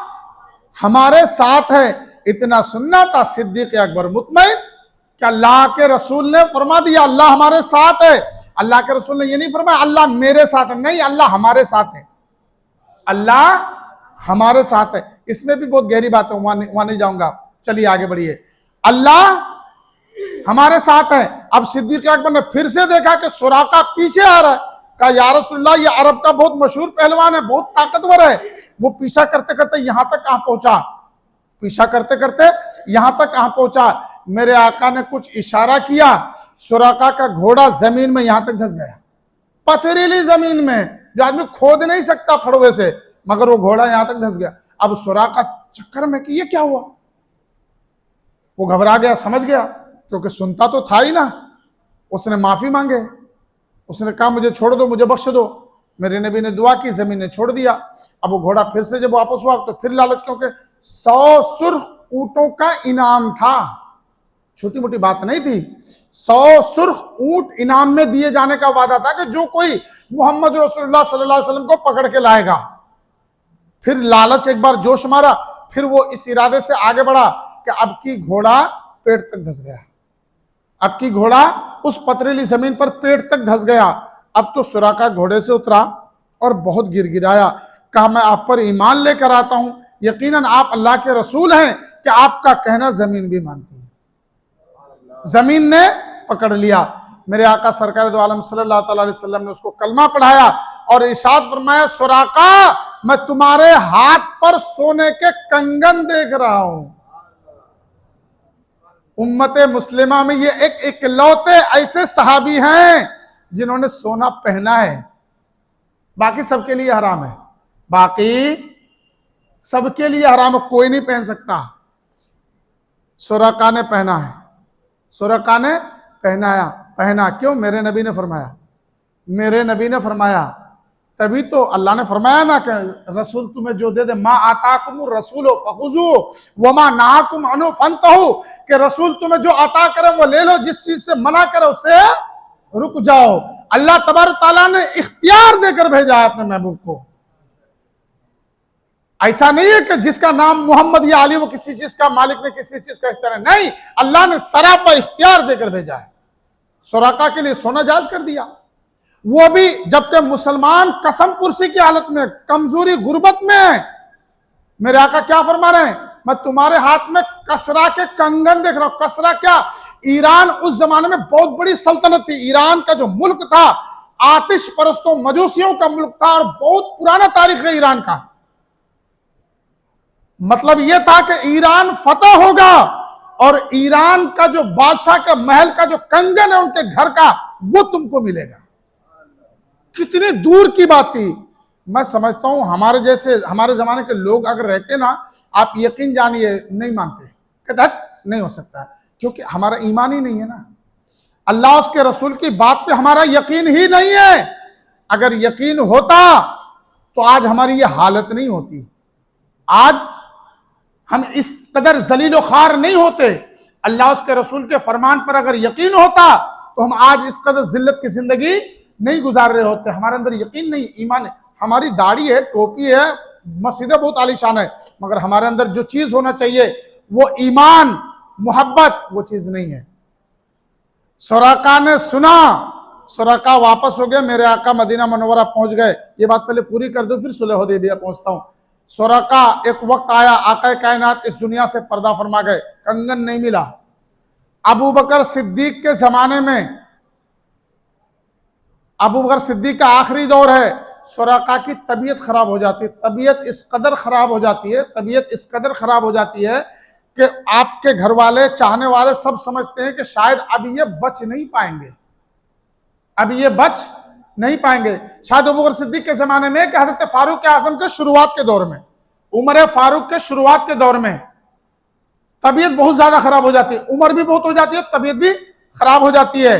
हमारे साथ है। इतना सुनना था सिद्दीक अकबर मुतमईन कि अल्लाह के रसूल ने फरमा दिया अल्लाह हमारे साथ है। अल्लाह के रसूल ने ये नहीं फरमाया अल्लाह मेरे साथ है, नहीं, अल्लाह हमारे साथ है, अल्लाह हमारे साथ है। इसमें भी बहुत गहरी बात है, वहां नहीं जाऊंगा, चलिए आगे बढ़िए। अल्लाह हमारे साथ है। अब सिद्दीक अकबर ने फिर से देखा कि सुराका पीछे आ रहा है, कहा या रसूलल्लाह, ये अरब का बहुत मशहूर पहलवान है, बहुत ताकतवर है। वो पीछा करते करते यहां तक कहां पहुंचा, मेरे आका ने कुछ इशारा किया, सुराका का घोड़ा जमीन में यहां तक धंस गया, पथरीली जमीन में जो आदमी खोद नहीं सकता फड़वे से, मगर वो घोड़ा यहां तक धंस गया। अब सुराका चक्कर में कि ये क्या हुआ, वो घबरा गया, समझ गया, क्योंकि सुनता तो था ही ना। उसने माफी मांगे, उसने कहा मुझे छोड़ दो, मुझे बख्श दो। मेरे नबी ने दुआ की, जमीन ने छोड़ दिया। अब वो घोड़ा फिर से जब वापस हुआ तो फिर लालच, क्योंकि 100 सुर्ख ऊंटों का इनाम था, छोटी मोटी बात नहीं थी। 100 सुर्ख ऊंट इनाम में दिए जाने का वादा था कि जो कोई मोहम्मद रसूलुल्लाह सल्लल्लाहु अलैहि वसल्लम को पकड़ के लाएगा। फिर लालच एक बार जोश मारा, फिर वो इस इरादे से आगे बढ़ा कि अब की घोड़ा पेट तक धंस गया, अब की घोड़ा उस पथरीली जमीन पर पेट तक धंस गया। अब तो सुराका घोड़े से उतरा और बहुत गिड़गिड़ाया, कहा मैं आप पर ईमान लेकर आता हूं, यकीनन आप अल्लाह के रसूल हैं कि आपका कहना जमीन भी मानती है। जमीन ने पकड़ लिया। मेरे आका सरकार दो आलम सल्लल्लाहु अलैहि वसल्लम ने उसको कलमा पढ़ाया और इरशाद फरमाया, सुराका मैं तुम्हारे हाथ पर सोने के कंगन देख रहा हूं। उम्मत मुस्लिमा में ये एक इकलौते ऐसे सहाबी हैं जिन्होंने सोना पहना है, बाकी सबके लिए हराम है, बाकी सबके लिए हराम है, कोई नहीं पहन सकता। सुराका ने पहना है, सुराका ने पहना, क्यों? मेरे नबी ने फरमाया। मेरे नबी ने फरमाया, तभी तो अल्लाह ने फरमाया ना कि रसूल तुम्हें जो दे दे, मा आताकुम रसूल फखुजू व मा नहाकुम अनु फंतहू, कि रसूल तुम्हें जो अता करे वो ले लो, जिस चीज से मना करे उससे रुक जाओ। अल्लाह तबारक तआला ने इख्तियार देकर भेजा है अपने महबूब को। ऐसा नहीं है कि जिसका नाम मोहम्मद या अली वो किसी चीज का मालिक ने किसी चीज का इख्तियार, नहीं, अल्लाह ने सरापा इख्तियार देकर भेजा है। सुराका के लिए सोना जायज कर दिया, वो भी जबकि मुसलमान कसम पुरसी की हालत में, कमजोरी गुर्बत में है। मेरे आका क्या फरमा रहे हैं, मैं तुम्हारे हाथ में कसरा के कंगन देख रहा हूं। कसरा क्या, ईरान उस जमाने में बहुत बड़ी सल्तनत थी। ईरान का जो मुल्क था आतिश परस्तों मजूसियों का मुल्क था और बहुत पुराना तारीख है ईरान का। मतलब यह था कि ईरान फतह होगा और ईरान का जो बादशाह का महल का जो कंगन है उनके घर का, वो तुमको मिलेगा। कितनी दूर की बात थी। मैं समझता हूं हमारे जैसे हमारे जमाने के लोग अगर रहते ना, आप यकीन जानिए नहीं मानते, कहते हट नहीं हो सकता, क्योंकि हमारा ईमान ही नहीं है ना। अल्लाह उसके रसूल की बात पे हमारा यकीन ही नहीं है। अगर यकीन होता तो आज हमारी ये हालत नहीं होती, आज हम इस कदर जलीलो खार नहीं होते। अल्लाह उसके रसूल के फरमान पर अगर यकीन होता तो हम आज इस कदर जिल्लत की जिंदगी नहीं गुजार रहे होते। हमारे अंदर यकीन नहीं, ईमान है। हमारी दाढ़ी है, टोपी है, मस्जिदें बहुत आलीशान है, मगर हमारे अंदर जो चीज होना चाहिए वो ईमान, मोहब्बत, वो चीज नहीं है। सुराका ने सुना, सुराका वापस हो गया। मेरे आका मदीना मुनव्वरा पहुंच गए। ये बात पहले पूरी कर दो, फिर सुलह हुदैबिया पहुंचता हूं। सुराका एक वक्त आया, आका कायनात इस दुनिया से पर्दा फरमा गए, कंगन नहीं मिला। अबू बकर सिद्दीक के जमाने में, अबू बकर सिद्दीक का आखिरी दौर है, सुराका की तबीयत खराब हो जाती है। तबीयत इस कदर खराब हो जाती है, तबीयत इस कदर खराब हो जाती है कि आपके घर वाले, चाहने वाले सब समझते हैं कि शायद अब ये बच नहीं पाएंगे, अब ये बच नहीं पाएंगे। शायद अबू बकर सिद्दीक के जमाने में कि हजरत फारूक आजम के शुरुआत के दौर में, उमर फारूक के शुरुआत के दौर में तबीयत बहुत ज्यादा खराब हो जाती है, उम्र भी बहुत हो जाती है, तबीयत भी खराब हो जाती है।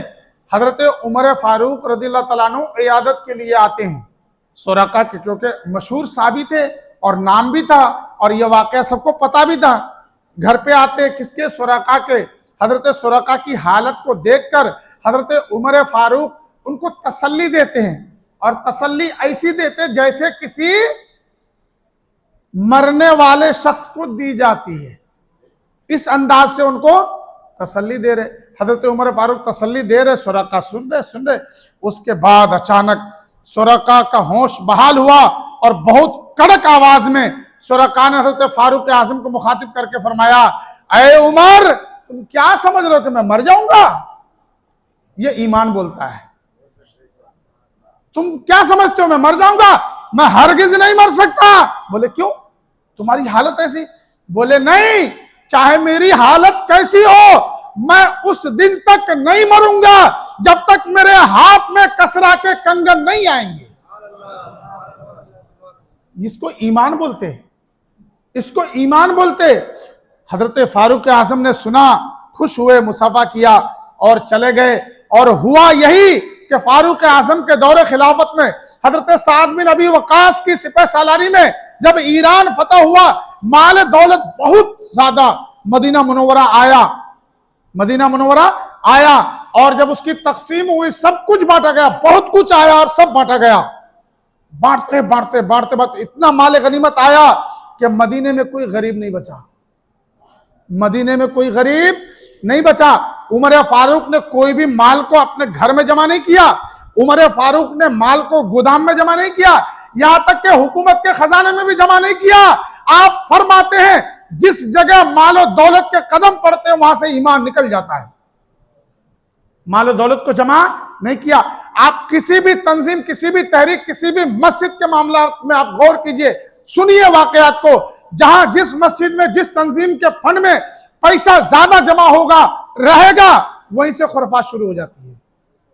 हजरत उमर फारूक रज़ियल्लाहु तआला अन्हु इयादत के लिए आते हैं सुराका के, क्योंकि मशहूर साहबी थे और नाम भी था और यह वाकया सबको पता भी था। घर पे आते किसके, सुराका के। हजरत सुराका की हालत को देखकर हजरत उमर फारूक उनको तसल्ली देते हैं, और तसल्ली ऐसी देते जैसे किसी मरने वाले शख्स को दी जाती है। इस अंदाज से उनको तसल्ली दे रहे। हजरत उमर फारूक तसल्ली दे रहे, सुराका सुन रहे। उसके बाद अचानक सुराका का होश बहाल हुआ और बहुत कड़क आवाज में सुराका ने हजरत फारूक आजम को मुखातिब करके फरमाया, अरे उमर, तुम क्या समझ रहे हो कि मैं मर जाऊंगा? ये ईमान बोलता है। तुम क्या समझते हो मैं मर जाऊंगा? मैं हरगिज नहीं मर सकता। बोले क्यों, तुम्हारी हालत ऐसी? बोले नहीं, चाहे मेरी हालत कैसी हो, मैं उस दिन तक नहीं मरूंगा जब तक मेरे हाथ में कसरा के कंगन नहीं आएंगे। इसको ईमान बोलते, इसको ईमान बोलते। हजरत फारूक आजम ने सुना, खुश हुए, मुसाफा किया और चले गए। और हुआ यही कि फारूक आजम के दौरे खिलाफत में हजरत साद बिन अबी वकास की सिपह सालारी में जब ईरान फतह हुआ, माल दौलत बहुत ज्यादा मदीना मुनव्वरा आया, मदीना मुनव्वरा आया। और जब उसकी तकसीम हुई, सब कुछ बांटा गया, बहुत कुछ आया और सब बांटा गया। बांटते बांटते बांटते बांटते इतना माल गनीमत आया कि मदीने में कोई गरीब नहीं बचा, मदीने में कोई गरीब नहीं बचा। उमर फारूक ने कोई भी माल को अपने घर में जमा नहीं किया, उमर फारूक ने माल को गोदाम में जमा नहीं किया, यहां तक कि हुकूमत के खजाने में भी जमा नहीं किया। आप फरमाते हैं जिस जगह माल और दौलत के कदम पड़ते हैं वहां से ईमान निकल जाता है। माल और दौलत को जमा नहीं किया। आप किसी भी तंजीम, किसी भी तहरीक, किसी भी मस्जिद के मामला में आप गौर कीजिए, सुनिए वाकयात को। जहां जिस मस्जिद में, जिस तंजीम के फंड में पैसा ज्यादा जमा होगा रहेगा, वहीं से खुरफात शुरू हो जाती है,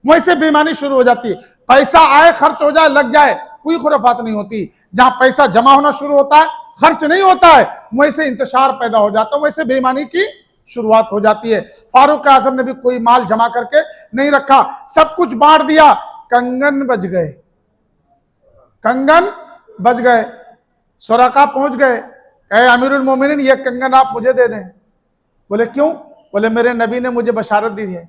वहीं से बेईमानी शुरू हो जाती है। पैसा आए, खर्च हो जाए, लग जाए, कोई खुरफात नहीं होती। जहां पैसा जमा होना शुरू होता है, खर्च नहीं होता है, वहीं से इंतशार पैदा हो जाता है, वहीं से बेईमानी की शुरुआत हो जाती है। फारूक आजम ने भी कोई माल जमा करके नहीं रखा, सब कुछ बांट दिया। कंगन बज गए, कंगन बज गए। सुराका पहुंच गए, कहे अमीरुल मोमिनीन ये कंगन आप मुझे दे दें। बोले क्यों? बोले मेरे नबी ने मुझे बशारत दी है,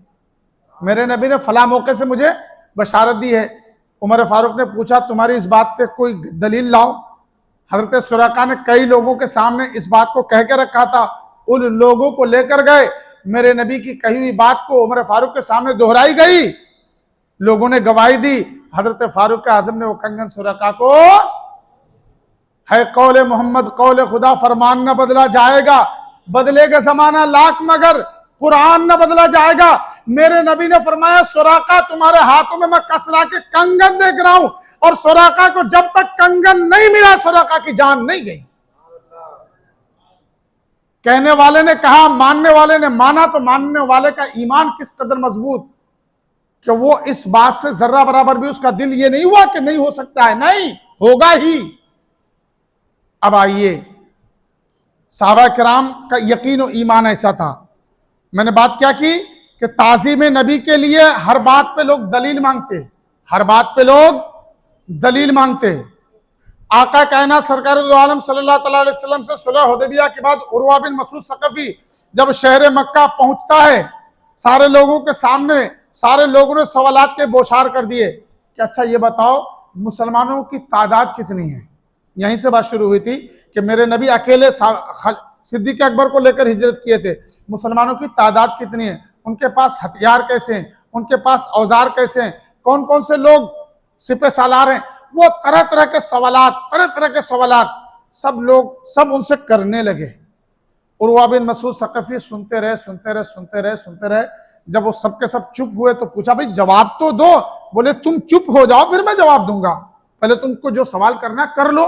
मेरे नबी ने फला मौके से मुझे बशारत दी है। उमर फारूक ने पूछा तुम्हारी इस बात पे कोई दलील लाओ। हजरत सुराका ने कई लोगों के सामने इस बात को कह के रखा था, उन लोगों को लेकर गए, मेरे नबी की कही हुई बात को उमर फारूक के सामने दोहराई गई, लोगों ने गवाही दी। हजरत फारूक आजम ने वो कंगन सुराका को, है कौले मोहम्मद कौले खुदा, फरमान न बदला जाएगा, बदलेगा जमाना लाख मगर कुरान न बदला जाएगा। मेरे नबी ने फरमाया सुराका तुम्हारे हाथों में मैं कसरा के कंगन देख रहा हूं, और सुराका को जब तक कंगन नहीं मिला सुराका की जान नहीं गई। कहने वाले ने कहा, मानने वाले ने माना, तो मानने वाले का ईमान किस कदर मजबूत कि वो इस बात से जर्रा बराबर भी उसका दिल ये नहीं हुआ कि नहीं हो सकता है, नहीं होगा ही। अब आइए, साहबा किराम का यकीन और ईमान ऐसा था। मैंने बात क्या की कि ताज़ीम नबी के लिए हर बात पे लोग दलील मांगते, हर बात पे लोग दलील मांगते। आका कायनात सरकार दो आलम सल्लल्लाहु अलैहि वसल्लम से सुलह हुदैबिया के बाद उर्वा बिन मसूद सकफी जब शहर मक्का पहुंचता है, सारे लोगों के सामने सारे लोगों ने सवालात के बौछार कर दिए कि अच्छा ये बताओ मुसलमानों की तादाद कितनी है। यहीं से बात शुरू हुई थी कि मेरे नबी अकेले सिद्दीक अकबर को लेकर हिजरत किए थे, मुसलमानों की तादाद कितनी है, उनके पास हथियार कैसे हैं, उनके पास औजार कैसे हैं, कौन कौन से लोग सिपह सालार हैं, वो तरह तरह के सवालात सब उनसे करने लगे। उर्वा बिन मसूद सकफी सुनते रहे। जब वो सबके सब चुप हुए तो पूछा भाई जवाब तो दो। बोले तुम चुप हो जाओ फिर मैं जवाब दूंगा, पहले तुमको जो सवाल करना कर लो।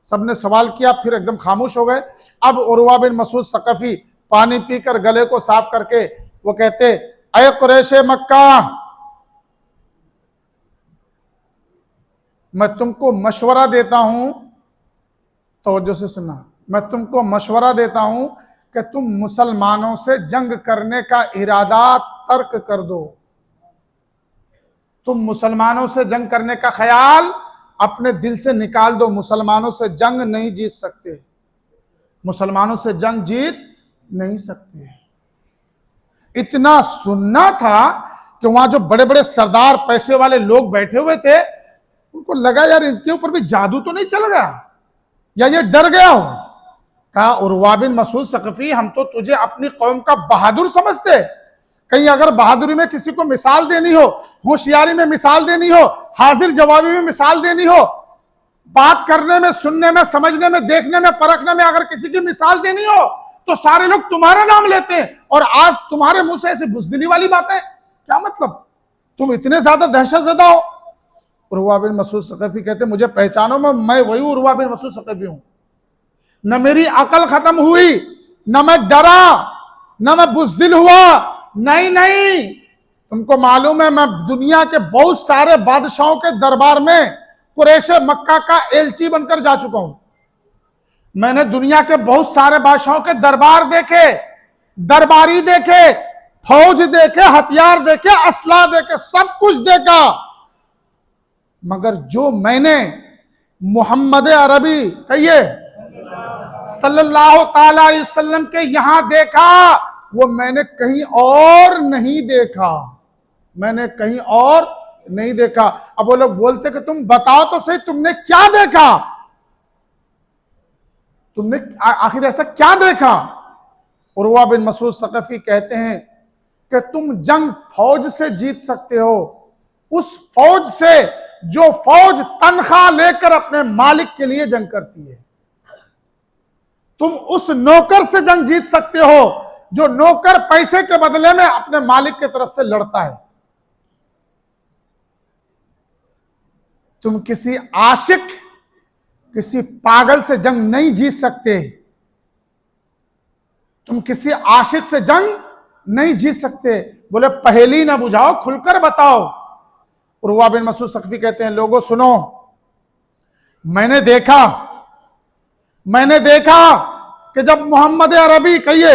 सबने सवाल किया, फिर एकदम खामोश हो गए। अब उर्वा बिन मसूद सकफी पानी पीकर गले को साफ करके वो कहते, अय कुरैश मक्का, मैं तुमको मशवरा देता हूं, तवज्जो से सुनना, मैं तुमको मशवरा देता हूं कि तुम मुसलमानों से जंग करने का इरादा तर्क कर दो। तुम मुसलमानों से जंग करने का ख्याल अपने दिल से निकाल दो। मुसलमानों से जंग नहीं जीत सकते, मुसलमानों से जंग जीत नहीं सकते। इतना सुनना था कि वहां जो बड़े बड़े सरदार पैसे वाले लोग बैठे हुए थे, उनको लगा यार इनके ऊपर भी जादू तो नहीं चल गया या ये डर गया हो। कहा उर्वा बिन मसूद सकफी, हम तो तुझे अपनी कौम का बहादुर समझते, कहीं अगर बहादुरी में किसी को मिसाल देनी हो, होशियारी में मिसाल देनी हो, हाजिर जवाबी में मिसाल देनी हो, बात करने में, सुनने में, समझने में, देखने में, परखने में अगर किसी की मिसाल देनी हो तो सारे लोग तुम्हारा नाम लेते हैं, और आज तुम्हारे मुंह से ऐसी बुज़दिली वाली बातें, क्या मतलब, तुम इतने ज्यादा दहशतज़दा हो। उर्वा बिन मसूद सकफी कहते मुझे पहचानो, मैं वही उर्वा बिन मसूद सकफी हूं। न मेरी अकल खत्म हुई, न मैं डरा, न मैं बुज़दिल हुआ, नहीं, तुमको मालूम है मैं दुनिया के बहुत सारे बादशाहों के दरबार में कुरैश मक्का का एलची बनकर जा चुका हूं। मैंने दुनिया के बहुत सारे बादशाहों के दरबार देखे, दरबारी देखे, फौज देखे, हथियार देखे, असला देखे, सब कुछ देखा, मगर जो मैंने मोहम्मद अरबी कहिए सल्लल्लाहु ताला अलैहि वसल्लम के यहां देखा, वो मैंने कहीं और नहीं देखा, मैंने कहीं और नहीं देखा। अब वो लोग बोलते कि तुम बताओ तो सही, तुमने क्या देखा, तुमने आखिर ऐसा क्या देखा। उर्वा बिन मसूद सकफी कहते हैं कि तुम जंग फौज से जीत सकते हो, उस फौज से जो फौज तनख्वाह लेकर अपने मालिक के लिए जंग करती है। तुम उस नौकर से जंग जीत सकते हो जो नौकर पैसे के बदले में अपने मालिक की तरफ से लड़ता है। तुम किसी आशिक, किसी पागल से जंग नहीं जीत सकते, तुम किसी आशिक से जंग नहीं जीत सकते। बोले पहेली ना बुझाओ, खुलकर बताओ। उर्वा बिन मसूद सकफी कहते हैं लोगों सुनो, मैंने देखा कि जब मोहम्मद अरबी कहिए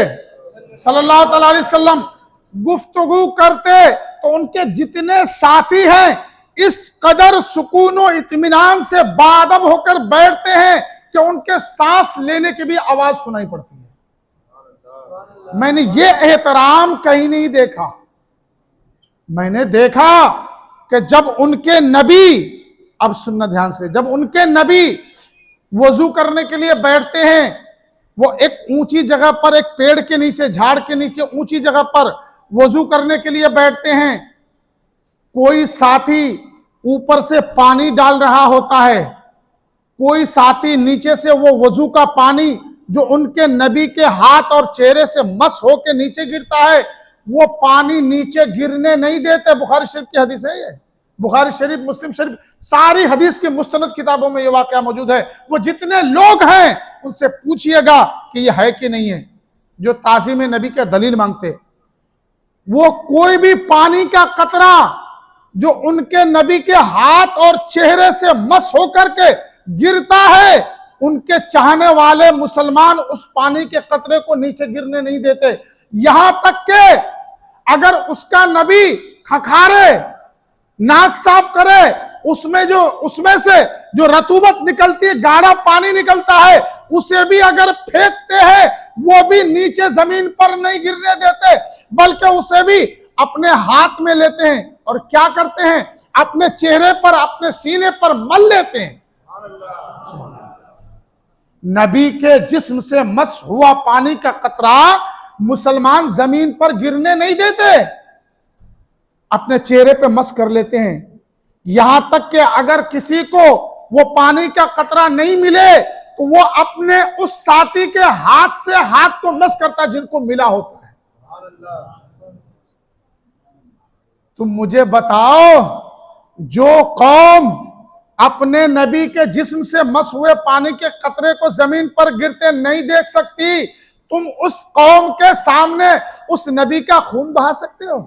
सल्लल्लाहु अलैहि वसल्लम गुफ्तगू करते तो उनके जितने साथी हैं इस कदर सुकून और इत्मीनान से बाअदब होकर बैठते हैं कि उनके सांस लेने की भी आवाज सुनाई पड़ती है। मैंने ये एहतराम कहीं नहीं देखा। मैंने देखा कि जब उनके नबी, अब सुनना ध्यान से, जब उनके नबी वजू करने के लिए बैठते हैं, वो एक ऊंची जगह पर, एक पेड़ के नीचे, झाड़ के नीचे ऊंची जगह पर वजू करने के लिए बैठते हैं। कोई साथी ऊपर से पानी डाल रहा होता है, कोई साथी नीचे से वो वजू का पानी जो उनके नबी के हाथ और चेहरे से मस होके नीचे गिरता है, वो पानी नीचे गिरने नहीं देते। बुखारी शरीफ की हदीस है ये। बुखारी शरीफ, मुस्लिम शरीफ, सारी हदीस की मुस्तनद किताबों में ये वाकया मौजूद है। वो जितने लोग हैं उनसे पूछिएगा कि ये है कि नहीं है, जो ताज़ीम नबी के दलील मांगते। वो कोई भी पानी का कतरा जो उनके नबी के हाथ और चेहरे से मस होकर के गिरता है, उनके चाहने वाले मुसलमान उस पानी के कतरे को नीचे गिरने नहीं देते। यहां तक के अगर उसका नबी खखारे, नाक साफ करे, उसमें से जो रतूबत निकलती है, गाढ़ा पानी निकलता है, उसे भी अगर फेंकते हैं, वो भी नीचे जमीन पर नहीं गिरने देते, बल्कि उसे भी अपने हाथ में लेते हैं और क्या करते हैं, अपने चेहरे पर, अपने सीने पर मल लेते हैं। नबी के जिस्म से मस हुआ पानी का कतरा मुसलमान जमीन पर गिरने नहीं देते, अपने चेहरे पे मस कर लेते हैं। यहां तक कि अगर किसी को वो पानी का कतरा नहीं मिले तो वो अपने उस साथी के हाथ से हाथ को मस करता है जिनको मिला होता है। तुम मुझे बताओ, जो कौम अपने नबी के जिस्म से मस हुए पानी के कतरे को जमीन पर गिरते नहीं देख सकती, तुम उस कौम के सामने उस नबी का खून बहा सकते हो?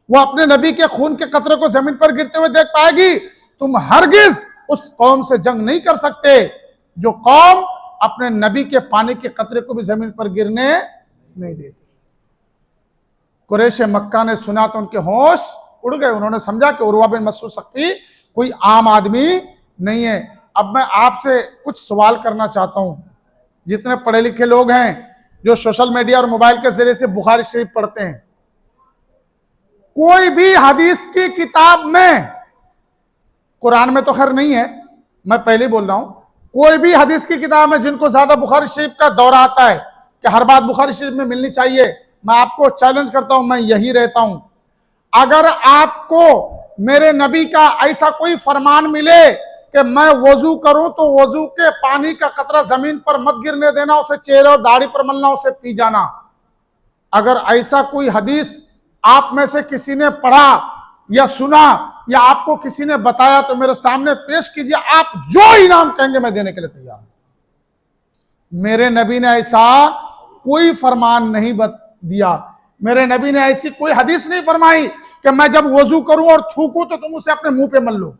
वो अपने नबी के खून के कतरे को जमीन पर गिरते हुए देख पाएगी? तुम हरगिज उस कौम से जंग नहीं कर सकते जो कौम अपने नबी के पानी के कतरे को भी जमीन पर गिरने नहीं देती। कुरैश मक्का ने सुना तो उनके होश उड़ गए। उन्होंने समझा कि उर्वा बिन मसूद सख्ती कोई आम आदमी नहीं है। अब मैं आपसे कुछ सवाल करना चाहता हूं। जितने पढ़े लिखे लोग हैं जो सोशल मीडिया और मोबाइल के जरिए से बुखारी शरीफ पढ़ते हैं, कोई भी हदीस की किताब में, कुरान में तो खैर नहीं है, मैं पहले बोल रहा हूं, कोई भी हदीस की किताब में जिनको ज्यादा बुखारी शरीफ का दौरा आता है कि हर बात बुखारी शरीफ में मिलनी चाहिए, मैं आपको चैलेंज करता हूं, मैं यही रहता हूं। अगर आपको मेरे नबी का ऐसा कोई फरमान मिले कि मैं वजू करूं तो वजू के पानी का कतरा जमीन पर मत गिरने देना, उसे चेहरे और दाढ़ी पर मलना, उसे पी जाना, अगर ऐसा कोई हदीस आप में से किसी ने पढ़ा या सुना या आपको किसी ने बताया तो मेरे सामने पेश कीजिए। आप जो इनाम कहेंगे मैं देने के लिए तैयार हूं। मेरे नबी ने ऐसा कोई फरमान नहीं दिया, मेरे नबी ने ऐसी कोई हदीस नहीं फरमाई कि मैं जब वजू करूं और थूकूं तो तुम उसे अपने मुंह पे मल लो,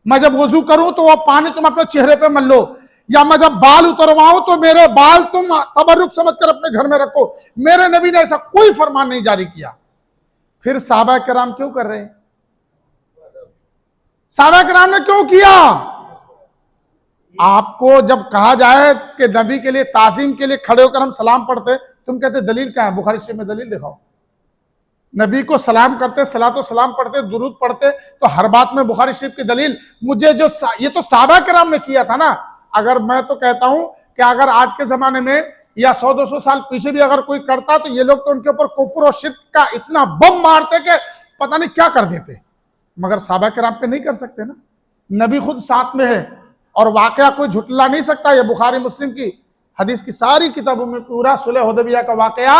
मैं जब वजू करूं तो वह पानी तुम अपने चेहरे पे मल लो, या मैं जब बाल उतरवाऊं तो मेरे बाल तुम तबरुक समझकर अपने घर में रखो। मेरे नबी ने ऐसा कोई फरमान नहीं जारी किया। फिर साहबा किराम क्यों कर रहे हैं? साहबा किराम ने क्यों किया? आपको जब कहा जाए कि नबी के लिए ताजीम के लिए खड़े होकर हम सलाम पढ़ते, तुम कहते दलील क्या है? बुखारी शरीफ में दलील दिखाओ। नबी को सलाम करते, सलातो सलाम पढ़ते, दुरूद पढ़ते, तो हर बात में बुखारी शरीफ की दलील। मुझे जो ये तो साहबा किराम ने किया था ना। अगर मैं तो कहता हूं कि अगर आज के जमाने में या 100-200 साल पीछे भी अगर कोई करता तो ये लोग तो उनके ऊपर कुफ्र और शिर्क का इतना बम मारते कि पता नहीं क्या कर देते, मगर साहबा किराम पे नहीं कर सकते ना। नबी खुद साथ में है और वाकया कोई झुटला नहीं सकता। ये बुखारी मुस्लिम की हदीस की सारी किताबों में पूरा सुलह हुदैबिया का वाकया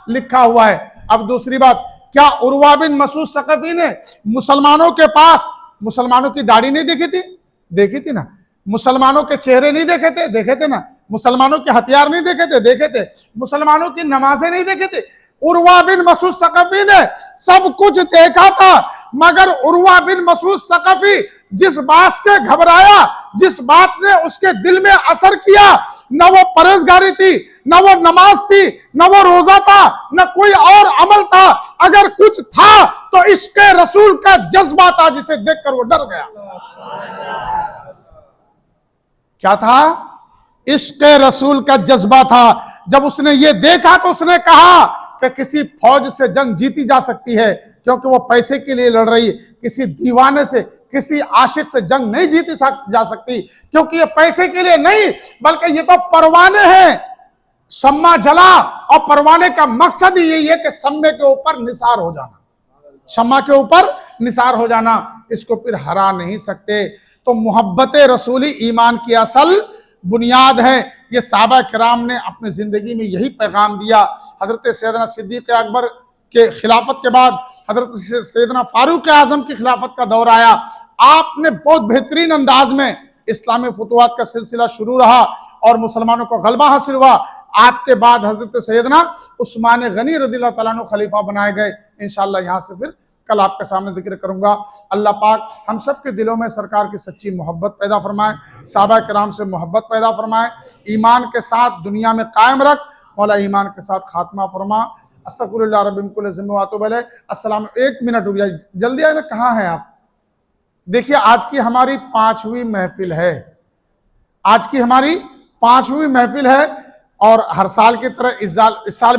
लिखा हुआ है। अब दूसरी बात, क्या उर्वा बिन मसूद सकफी ने मुसलमानों के पास मुसलमानों की दाढ़ी नहीं देखी थी? देखी थी ना। मुसलमानों के चेहरे नहीं देखे थे? देखे थे ना। मुसलमानों के हथियार नहीं देखे थे? देखे थे। मुसलमानों की नमाजें नहीं देखे थे? उर्वा बिन मसूद सकफी ने सब कुछ देखा था, मगर उर्वा बिन मसूद सकफी जिस बात से घबराया, जिस बात ने उसके दिल में असर किया, न वो परहेजगारी थी, न वो नमाज थी, न वो रोजा था, न कोई और अमल था, अगर कुछ था तो इश्क़े रसूल का जज्बा था जिसे देखकर वो डर गया। क्या था? इश्क़े रसूल का जज्बा था। जब उसने ये देखा तो उसने कहा कि किसी फौज से जंग जीती जा सकती है, क्योंकि वो पैसे के लिए लड़ रही, किसी दीवाने से, किसी आशिक से जंग नहीं जीती जा सकती, क्योंकि ये पैसे के लिए नहीं, बल्कि ये तो परवाने हैं। शम्मा जला और परवाने का मकसद ही यही है कि शम्मे के ऊपर निसार हो जाना, शम्मा के ऊपर निसार हो जाना, इसको फिर हरा नहीं सकते। तो मोहब्बत रसूली ईमान की असल बुनियाद है। ये सहाबा किराम ने अपनी जिंदगी में यही पैगाम दिया। हजरत सैयदना सिद्दीक़ अकबर के खिलाफत के बाद हजरत सैयदना फारूक आजम की खिलाफत का दौर आया। आपने बहुत बेहतरीन अंदाज में इस्लामी फतवात का सिलसिला शुरू रहा और मुसलमानों को गलबा हासिल हुआ। आपके बाद हजरत सैयदना उस्मान गनी रज़ियल्लाहु तआला अन्हु खलीफा बनाए गए। इंशाअल्लाह यहाँ से फिर कल आपके सामने जिक्र करूंगा। अल्लाह पाक हम सब के दिलों में सरकार की सच्ची मोहब्बत पैदा फरमाए, सहाबा किराम से मोहब्बत पैदा फरमाए, ईमान के साथ दुनिया में कायम रख, मौला ईमान के साथ खात्मा फरमा। अस्तगफिरुल्लाह रब्बी मिन कुल्लि ज़म्बिन व अतूबु इलैह। अस्सलाम। एक मिनट रुक जाइए, जल्दी आए ना, कहाँ हैं आप? देखिए आज की हमारी 5वीं महफिल है, आज की हमारी 5वीं महफिल है और हर साल की तरह इस साल